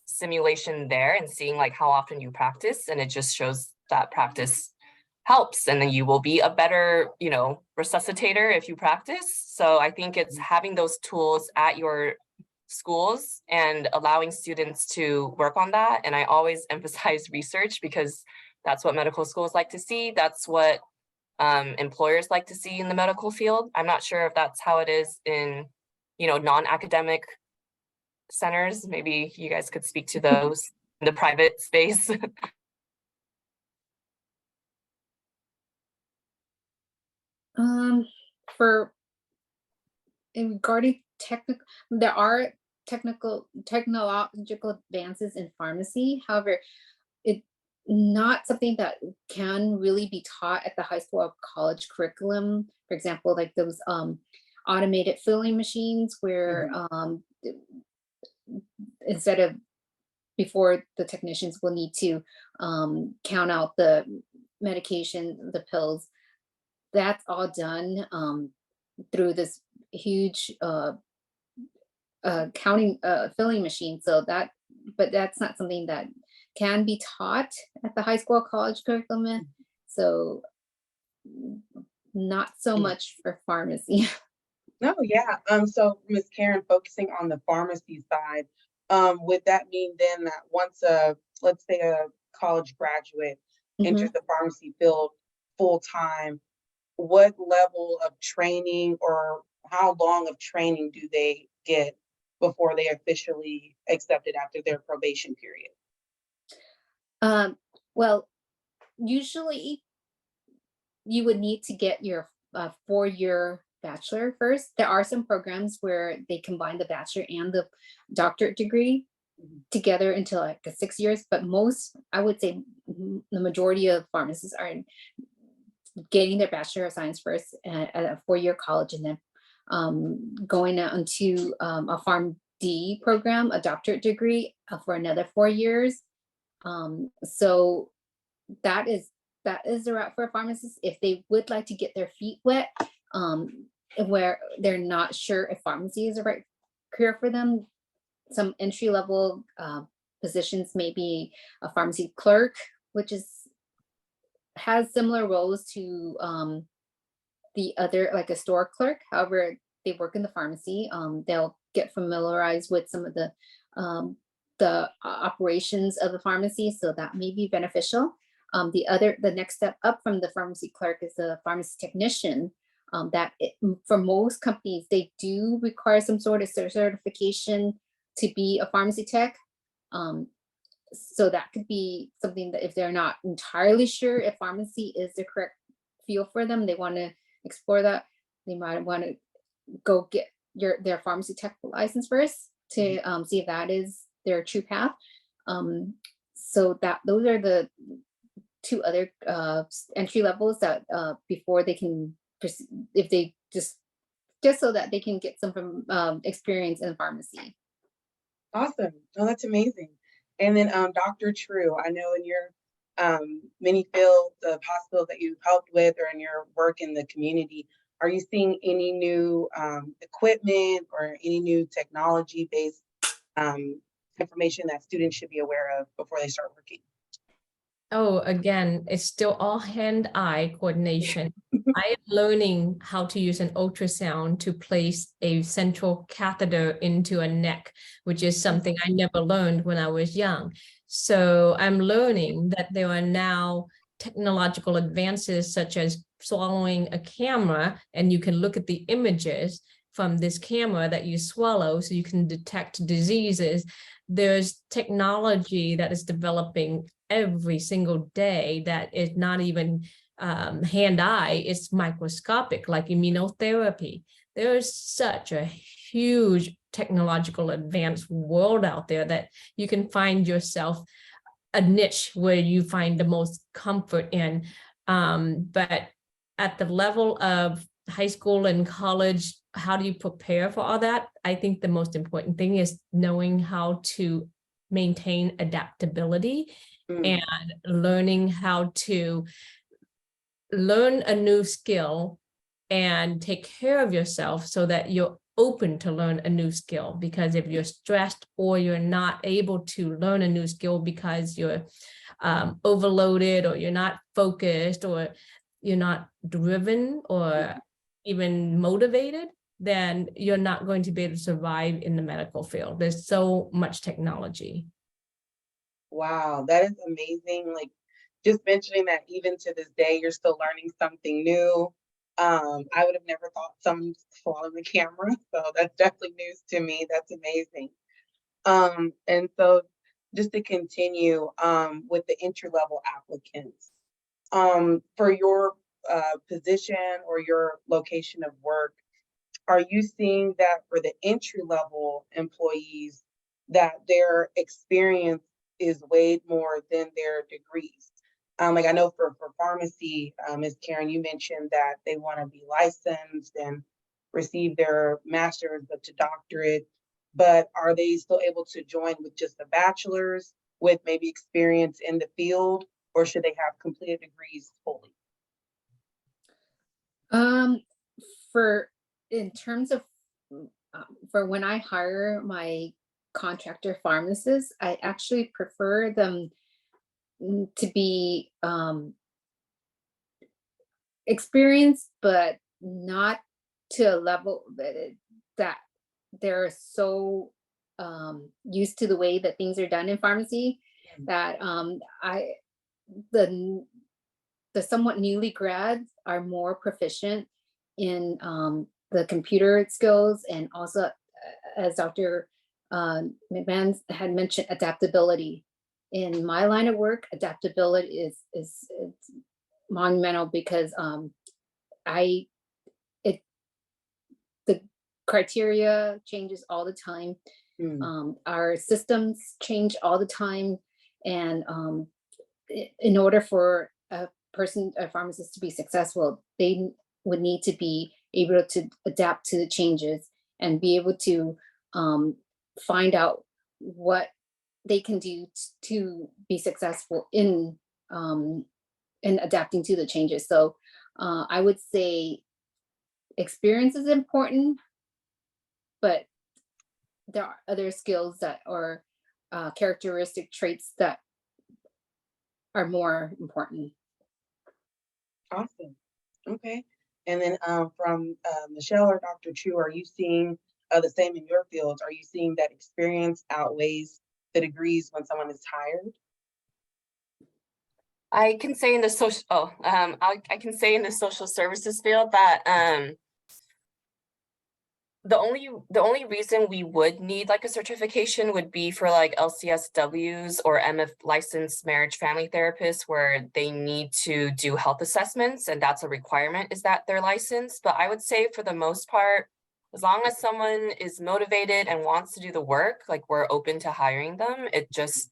simulation there and seeing like how often you practice, and it just shows that practice helps, and then you will be a better, resuscitator if you practice. So I think it's having those tools at your schools and allowing students to work on that. And I always emphasize research, because that's what medical schools like to see. That's what employers like to see in the medical field. I'm not sure if that's how it is in, non-academic centers. Maybe you guys could speak to those in the private space. For in regarding technical, there are technological advances in pharmacy. However, it's not something that can really be taught at the high school or college curriculum. For example, like those automated filling machines where instead of, before, the technicians will need to count out the medication, the pills. That's all done through this huge counting filling machine. So but that's not something that can be taught at the high school or college curriculum. So not so much for pharmacy. No, yeah. So Ms. Karen, focusing on the pharmacy side, would that mean then that once let's say a college graduate enters the pharmacy field full time, what level of training or how long of training do they get before they officially accepted after their probation period? Well, usually you would need to get your 4-year bachelor first. There are some programs where they combine the bachelor and the doctorate degree together into like 6 years, but most, I would say the majority of pharmacists are getting their Bachelor of Science first at a 4-year college, and then going on to a PharmD program, a doctorate degree for another 4 years. So that is the route for pharmacists if they would like to get their feet wet, where they're not sure if pharmacy is the right career for them. Some entry level positions may be a pharmacy clerk, which has similar roles to the other, like a store clerk. However, they work in the pharmacy. They'll get familiarized with some of the operations of the pharmacy, so that may be beneficial. The next step up from the pharmacy clerk is the pharmacy technician. For most companies, they do require some sort of certification to be a pharmacy tech. So that could be something that if they're not entirely sure if pharmacy is the correct field for them, they want to explore that, they might want to go get their pharmacy tech license first to see if that is their true path. So those are the 2 other entry levels that before they can if they just so that they can get some experience in pharmacy. Awesome. Oh, that's amazing. And then, Dr. True, I know in your many fields of hospitals that you've helped with or in your work in the community, are you seeing any new equipment or any new technology-based information that students should be aware of before they start working? Oh, again, it's still all hand-eye coordination. I am learning how to use an ultrasound to place a central catheter into a neck, which is something I never learned when I was young. So I'm learning that there are now technological advances such as swallowing a camera, and you can look at the images from this camera that you swallow so you can detect diseases. There's technology that is developing every single day that is not even hand-eye, it's microscopic, like immunotherapy. There is such a huge technological advanced world out there that you can find yourself a niche where you find the most comfort in. But at the level of high school and college, how do you prepare for all that? I think the most important thing is knowing how to maintain adaptability and learning how to learn a new skill and take care of yourself so that you're open to learn a new skill. Because if you're stressed or you're not able to learn a new skill because you're overloaded or you're not focused or you're not driven or even motivated, then you're not going to be able to survive in the medical field. There's so much technology. Wow, that is amazing. Like just mentioning that even to this day, you're still learning something new. I would have never thought someone swallowing the camera. So that's definitely news to me. That's amazing. And so just to continue with the entry-level applicants, for your position or your location of work, are you seeing that for the entry-level employees that their experience is weighed more than their degrees? Like I know for pharmacy, Ms. Karen, you mentioned that they want to be licensed and receive their master's up to doctorate, but are they still able to join with just a bachelor's with maybe experience in the field, or should they have completed degrees fully? In terms of for when I hire my contractor pharmacists, I actually prefer them to be experienced, but not to a level that they're so used to the way that things are done in pharmacy that the somewhat newly grads are more proficient in the computer skills, and also as Dr. McMahon had mentioned, adaptability. In my line of work, adaptability is monumental because the criteria changes all the time. Our systems change all the time, and in order for a pharmacist to be successful, they would need to be able to adapt to the changes and be able to find out what they can do to be successful in adapting to the changes. So I would say experience is important, but there are other skills that are characteristic traits that are more important. Awesome. Okay. And then from Michelle or Dr. Chu, are you seeing the same in your fields? Are you seeing that experience outweighs the degrees when someone is hired? I can say in the I can say in the social services field that the only reason we would need like a certification would be for like LCSWs or MF licensed marriage family therapists, where they need to do health assessments, and that's a requirement, is that they're licensed. But I would say for the most part, as long as someone is motivated and wants to do the work, like we're open to hiring them. It just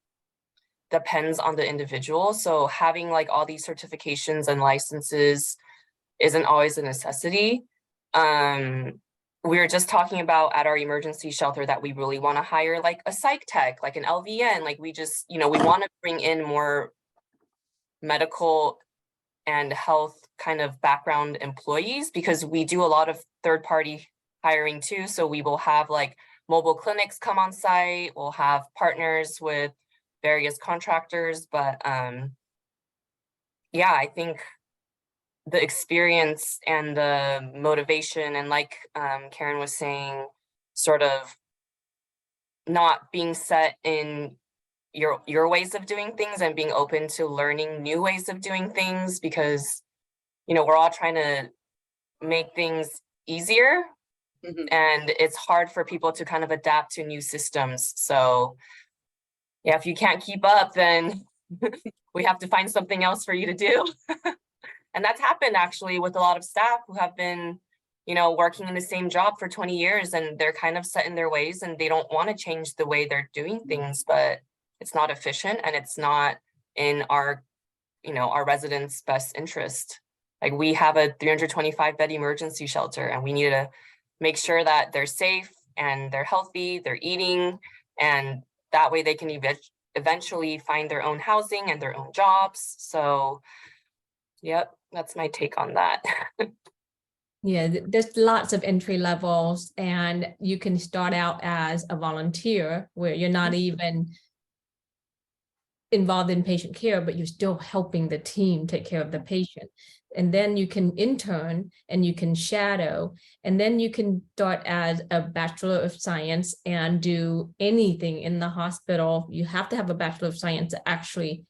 depends on the individual. So having like all these certifications and licenses isn't always a necessity. We were just talking about at our emergency shelter that we really want to hire like a psych tech, like an LVN, like we just, we want to bring in more medical and health kind of background employees, because we do a lot of third-party hiring too. So we will have like mobile clinics come on site, we'll have partners with various contractors, but yeah, I think the experience and the motivation, and like Karen was saying, sort of not being set in your ways of doing things and being open to learning new ways of doing things, because we're all trying to make things easier, and it's hard for people to kind of adapt to new systems. So yeah, if you can't keep up, then we have to find something else for you to do. And that's happened actually with a lot of staff who have been, working in the same job for 20 years, and they're kind of set in their ways and they don't want to change the way they're doing things, but it's not efficient and it's not in our, our residents' best interest. Like, we have a 325 bed emergency shelter, and we need to make sure that they're safe and they're healthy, they're eating, and that way they can eventually find their own housing and their own jobs. So, yep, that's my take on that. Yeah, there's lots of entry levels, and you can start out as a volunteer where you're not even involved in patient care, but you're still helping the team take care of the patient. And then you can intern and you can shadow, and then you can start as a Bachelor of Science and do anything in the hospital. You have to have a Bachelor of Science to actually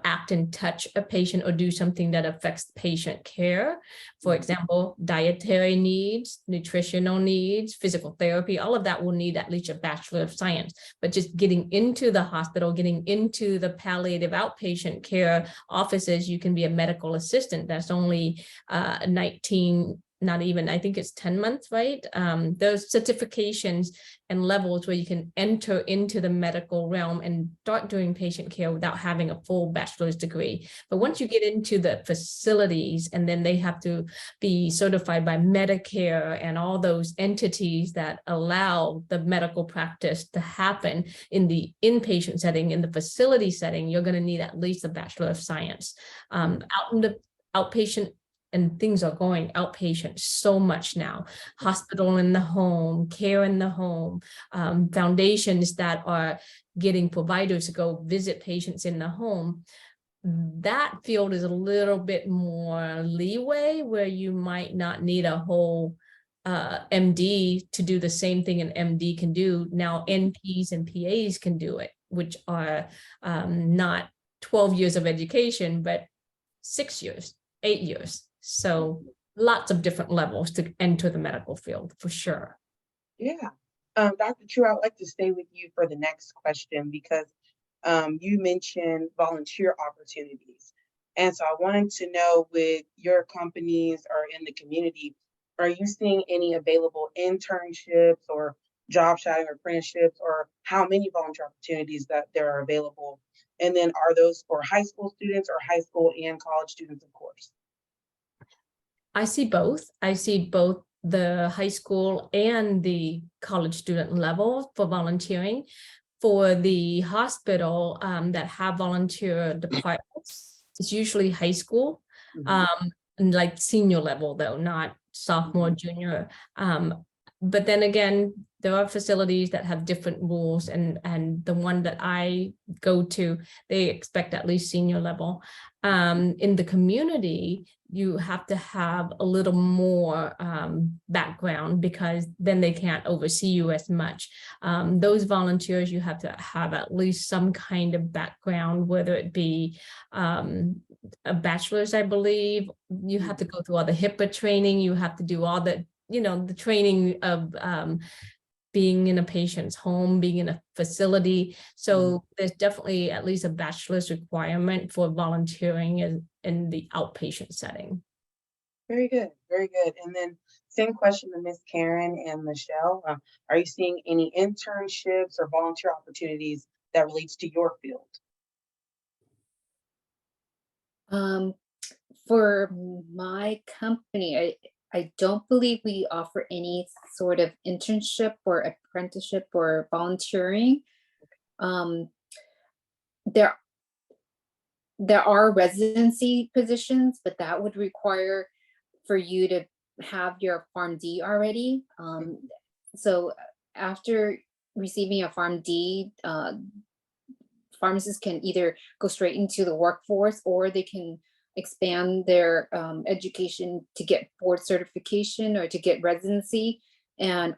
act and touch a patient or do something that affects patient care. For example, dietary needs, nutritional needs, physical therapy, all of that will need at least a Bachelor of Science. But just getting into the hospital, getting into the palliative outpatient care offices, you can be a medical assistant. That's only 19, not even, I think it's 10 months, right? Those certifications and levels where you can enter into the medical realm and start doing patient care without having a full bachelor's degree. But once you get into the facilities, and then they have to be certified by Medicare and all those entities that allow the medical practice to happen in the inpatient setting, in the facility setting, you're going to need at least a Bachelor of Science. Out in the outpatient, and things are going outpatient so much now. Hospital in the home, care in the home, foundations that are getting providers to go visit patients in the home. That field is a little bit more leeway, where you might not need a whole MD to do the same thing an MD can do. Now NPs and PAs can do it, which are not 12 years of education, but 6 years, 8 years. So lots of different levels to enter the medical field, for sure. Yeah. Dr. True, I would like to stay with you for the next question, because you mentioned volunteer opportunities. And so I wanted to know, with your companies or in the community, are you seeing any available internships or job shadowing or apprenticeships, or how many volunteer opportunities that there are available? And then are those for high school students or high school and college students, of course? I see both. I see both the high school and the college student level for volunteering. For the hospital that have volunteer departments, it's usually high school, and like senior level though, not sophomore, junior. But then again, there are facilities that have different rules, and the one that I go to, they expect at least senior level. In the community, you have to have a little more background, because then they can't oversee you as much. Those volunteers, you have to have at least some kind of background, whether it be a bachelor's, I believe. You have to go through all the HIPAA training. You have to do all the, the training of being in a patient's home, being in a facility. So there's definitely at least a bachelor's requirement for volunteering in the outpatient setting. Very good, very good. And then same question to Ms. Karen and Michelle. Are you seeing any internships or volunteer opportunities that relates to your field? For my company, I don't believe we offer any sort of internship or apprenticeship or volunteering. Um, there are residency positions, but that would require for you to have your Pharm D already. So after receiving a Pharm D, pharmacists can either go straight into the workforce, or they can expand their education to get board certification or to get residency. And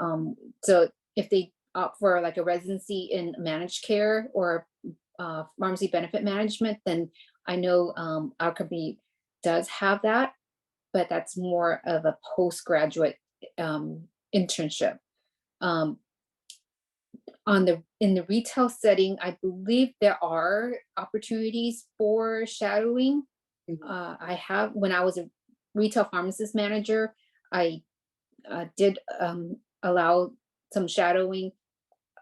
so if they opt for like a residency in managed care or pharmacy benefit management, then I know our company does have that, but that's more of a postgraduate internship. In the retail setting, I believe there are opportunities for shadowing. I have, when I was a retail pharmacist manager, I did allow some shadowing.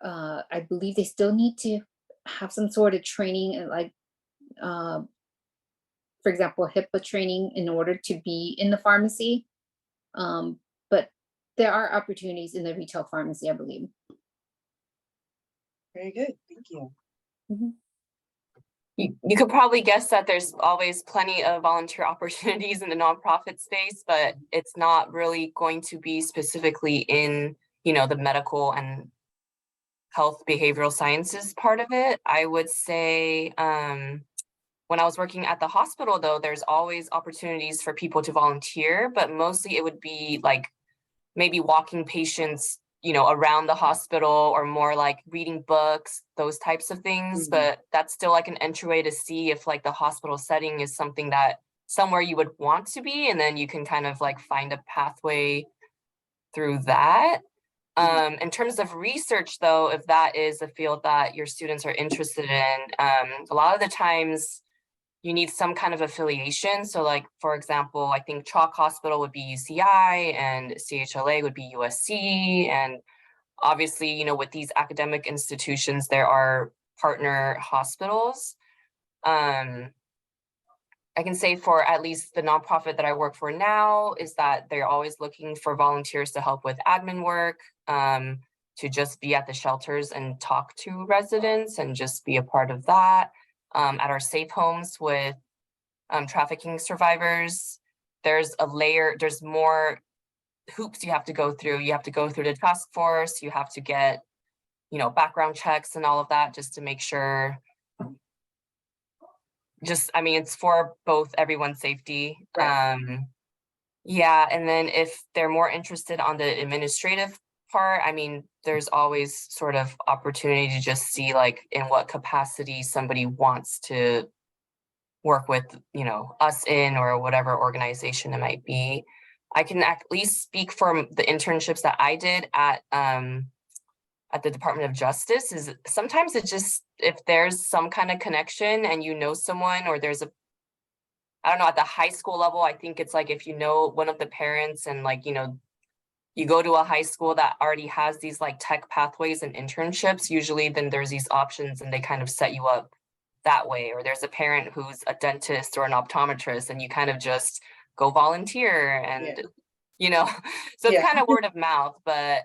I believe they still need to have some sort of training, and like, for example, HIPAA training in order to be in the pharmacy. But there are opportunities in the retail pharmacy, I believe. Very good, thank you. You could probably guess that there's always plenty of volunteer opportunities in the nonprofit space, but it's not really going to be specifically in, the medical and health behavioral sciences part of it. I would say, when I was working at the hospital, though, there's always opportunities for people to volunteer, but mostly it would be like maybe walking patients, around the hospital, or more like reading books, those types of things. But that's still like an entryway to see if like the hospital setting is something that somewhere you would want to be, and then you can kind of like find a pathway through that. In terms of research, though, if that is a field that your students are interested in, a lot of the times you need some kind of affiliation. So like, for example, I think Chalk Hospital would be UCI and CHLA would be USC. And obviously, with these academic institutions, there are partner hospitals. I can say for at least the nonprofit that I work for now is that they're always looking for volunteers to help with admin work, to just be at the shelters and talk to residents and just be a part of that. At our safe homes with trafficking survivors, there's more hoops you have to go through. You have to go through the task force, you have to get, background checks and all of that, just to make sure, it's for both everyone's safety. Right. Yeah, and then if they're more interested on the administrative part, there's always sort of opportunity to just see like in what capacity somebody wants to work with, us in, or whatever organization it might be. I can at least speak for the internships that I did at the Department of Justice. Is sometimes it just, if there's some kind of connection and someone, or there's I don't know, at the high school level, I think it's like if one of the parents, and like, you go to a high school that already has these like tech pathways and internships, usually then there's these options and they kind of set you up that way. Or there's a parent who's a dentist or an optometrist, and you kind of just go volunteer and, so it's kind of word of mouth. But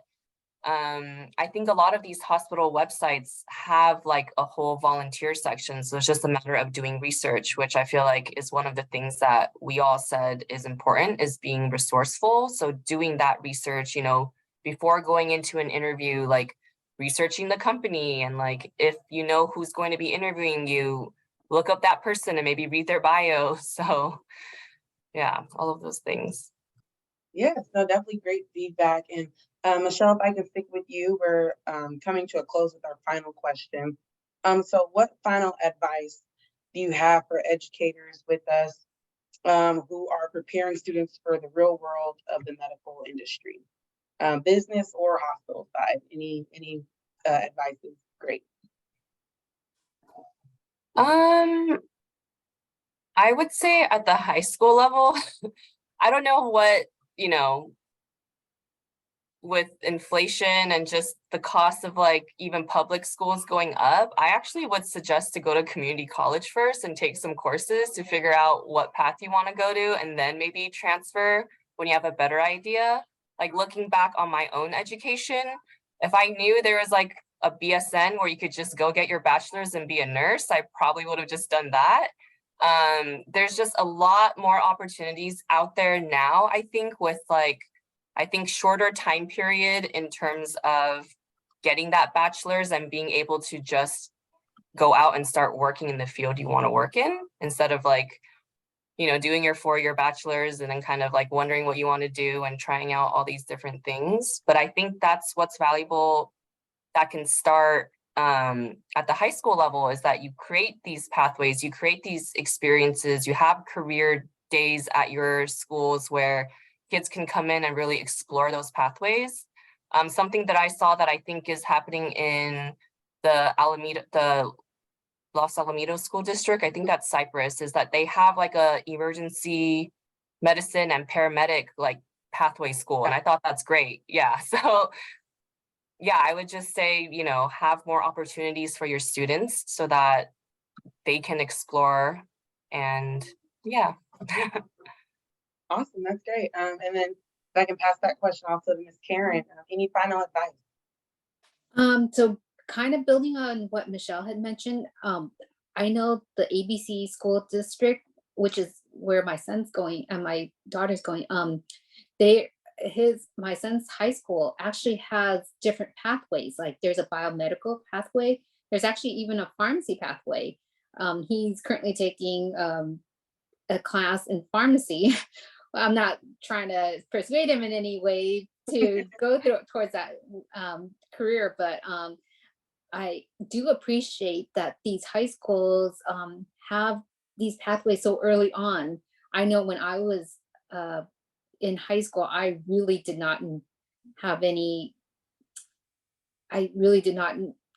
I think a lot of these hospital websites have like a whole volunteer section. So it's just a matter of doing research, which I feel like is one of the things that we all said is important, is being resourceful. So doing that research, before going into an interview, like researching the company, and like, if you know who's going to be interviewing you, look up that person and maybe read their bio. So yeah, all of those things. Yes, no, definitely great feedback. And Michelle, if I can stick with you, we're coming to a close with our final question. So what final advice do you have for educators with us who are preparing students for the real world of the medical industry, business or hospital side? Any advice is great. I would say at the high school level, I don't know what, with inflation and just the cost of like even public schools going up, I actually would suggest to go to community college first and take some courses to figure out what path you want to go to, and then maybe transfer when you have a better idea. Like looking back on my own education, if I knew there was like a BSN where you could just go get your bachelor's and be a nurse, I probably would have just done that. There's just a lot more opportunities out there now, I think, with like, I think shorter time period in terms of getting that bachelor's and being able to just go out and start working in the field you want to work in, instead of like, you know, doing your 4-year bachelor's and then kind of like wondering what you want to do and trying out all these different things. But I think that's what's valuable that can start at the high school level, is that you create these pathways, you create these experiences, you have career days at your schools where kids can come in and really explore those pathways. Something that I saw that I think is happening in the Los Alamitos School District, I think that's Cypress, is that they have like a emergency medicine and paramedic like pathway school. And I thought that's great. Yeah. So yeah, I would just say, you know, have more opportunities for your students so that they can explore. And yeah. Awesome, that's great. And then if I can pass that question off to Ms. Karen, any final advice? So kind of building on what Michelle had mentioned, I know the ABC school district, which is where my son's going and my daughter's going, my son's high school actually has different pathways. Like there's a biomedical pathway. There's actually even a pharmacy pathway. He's currently taking a class in pharmacy. I'm not trying to persuade him in any way to go towards that career, but I do appreciate that these high schools have these pathways so early on. I know when I was in high school, I really did not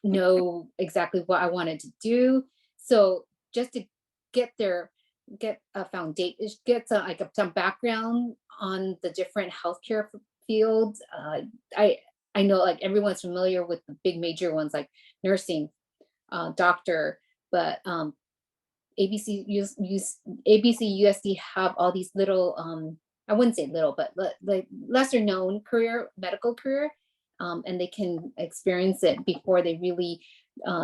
know exactly what I wanted to do. So just to get a foundation, get some background on the different healthcare fields. I know like everyone's familiar with the big major ones like nursing, doctor, but ABC USD have all these little, I wouldn't say little, but like lesser known medical career, and they can experience it before they really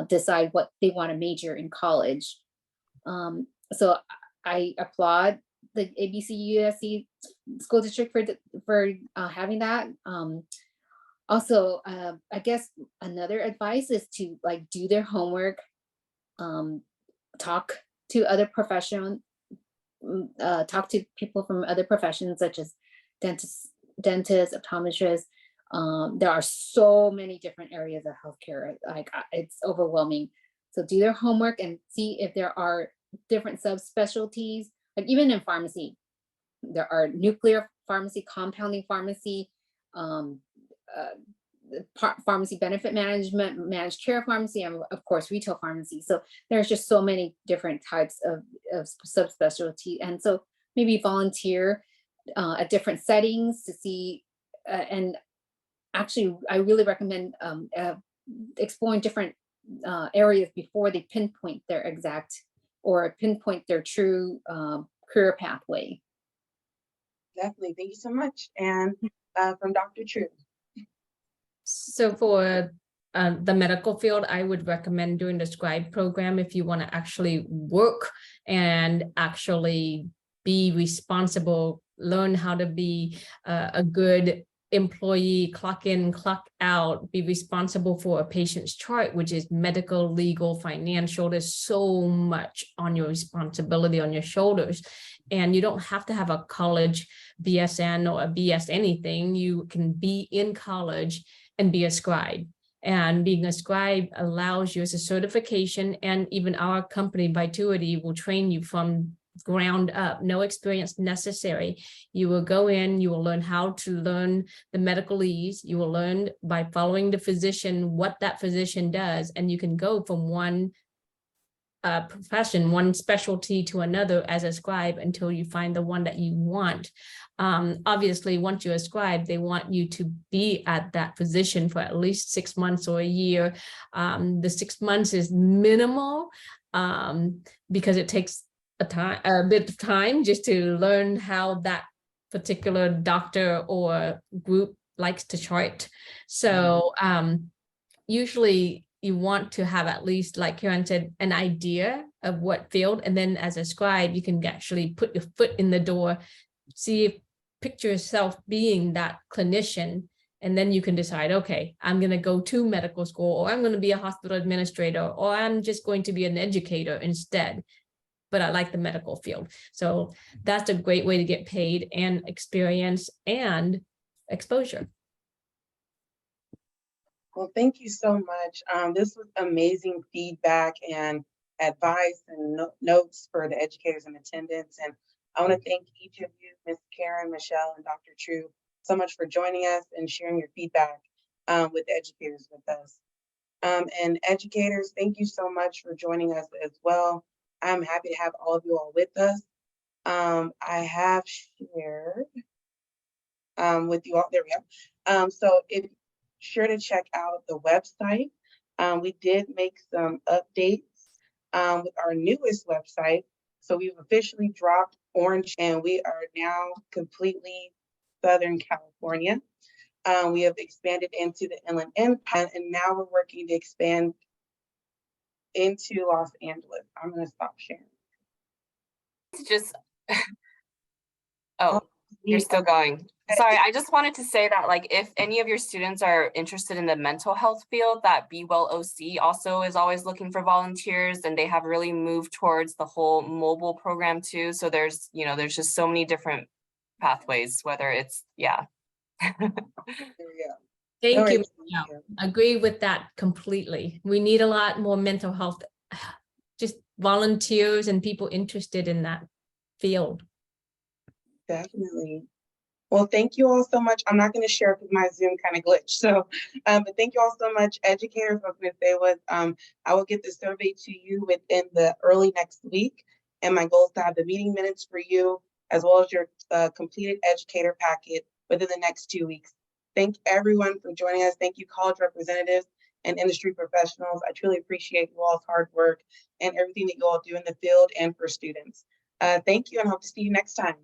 decide what they want to major in college. So I applaud the ABC USC school district for having that. Also, I guess another advice is to like do their homework, talk to other professions, talk to people from other professions such as dentists, optometrists. There are so many different areas of healthcare, like it's overwhelming. So do their homework and see if there are different subspecialties. Like even in pharmacy, there are nuclear pharmacy, compounding pharmacy, pharmacy benefit management, managed care pharmacy, and of course retail pharmacy. So there's just so many different types of subspecialty, and so maybe volunteer at different settings to see. And actually, I really recommend exploring different areas before they pinpoint their exact or pinpoint their true career pathway. Definitely, thank you so much. And from Dr. True. So for the medical field, I would recommend doing the scribe program if you want to actually work and actually be responsible, learn how to be a good employee, clock in, clock out, be responsible for a patient's chart, which is medical, legal, financial. There's so much on your responsibility on your shoulders. And you don't have to have a college BSN or a BS anything. You can be in college and be a scribe. And being a scribe allows you as a certification, and even our company, Vituity, will train you from ground up, no experience necessary. You will go in, you will learn how to learn the medicalese, you will learn by following the physician what that physician does, and you can go from one profession, one specialty to another as a scribe until you find the one that you want. Obviously, once you're a scribe, they want you to be at that position for at least 6 months or a year. The 6 months is minimal because it takes a bit of time just to learn how that particular doctor or group likes to chart. So usually you want to have at least, like Karen said, an idea of what field, and then as a scribe, you can actually put your foot in the door, picture yourself being that clinician, and then you can decide, okay, I'm going to go to medical school, or I'm going to be a hospital administrator, or I'm just going to be an educator instead. But I like the medical field. So that's a great way to get paid and experience and exposure. Well, thank you so much. This was amazing feedback and advice and notes for the educators in attendance. And I want to thank each of you, Ms. Karen, Michelle, and Dr. True, so much for joining us and sharing your feedback with the educators with us. And educators, thank you so much for joining us as well. I'm happy to have all of you all with us. I have shared with you all, there we go. So if sure to check out the website. We did make some updates with our newest website. So we've officially dropped Orange and we are now completely Southern California. We have expanded into the Inland Empire and now we're working to expand into Los Angeles. I'm gonna stop sharing. Just, oh, you're still going. Sorry, I just wanted to say that, like, if any of your students are interested in the mental health field, that Be Well OC also is always looking for volunteers, and they have really moved towards the whole mobile program too. So there's, you know, there's just so many different pathways, whether it's, yeah. There we go. Thank All you. right, Michelle. thank you. Agree with that completely. We need a lot more mental health, just volunteers and people interested in that field. Definitely. Well, thank you all so much. I'm not going to share because my Zoom kind of glitched. So, but thank you all so much, educators. What I was going to say was, I will get the survey to you within the early next week. And my goal is to have the meeting minutes for you, as well as your completed educator packet within the next 2 weeks. Thank everyone for joining us. Thank you, college representatives and industry professionals. I truly appreciate you all's hard work and everything that you all do in the field and for students. Thank you and hope to see you next time.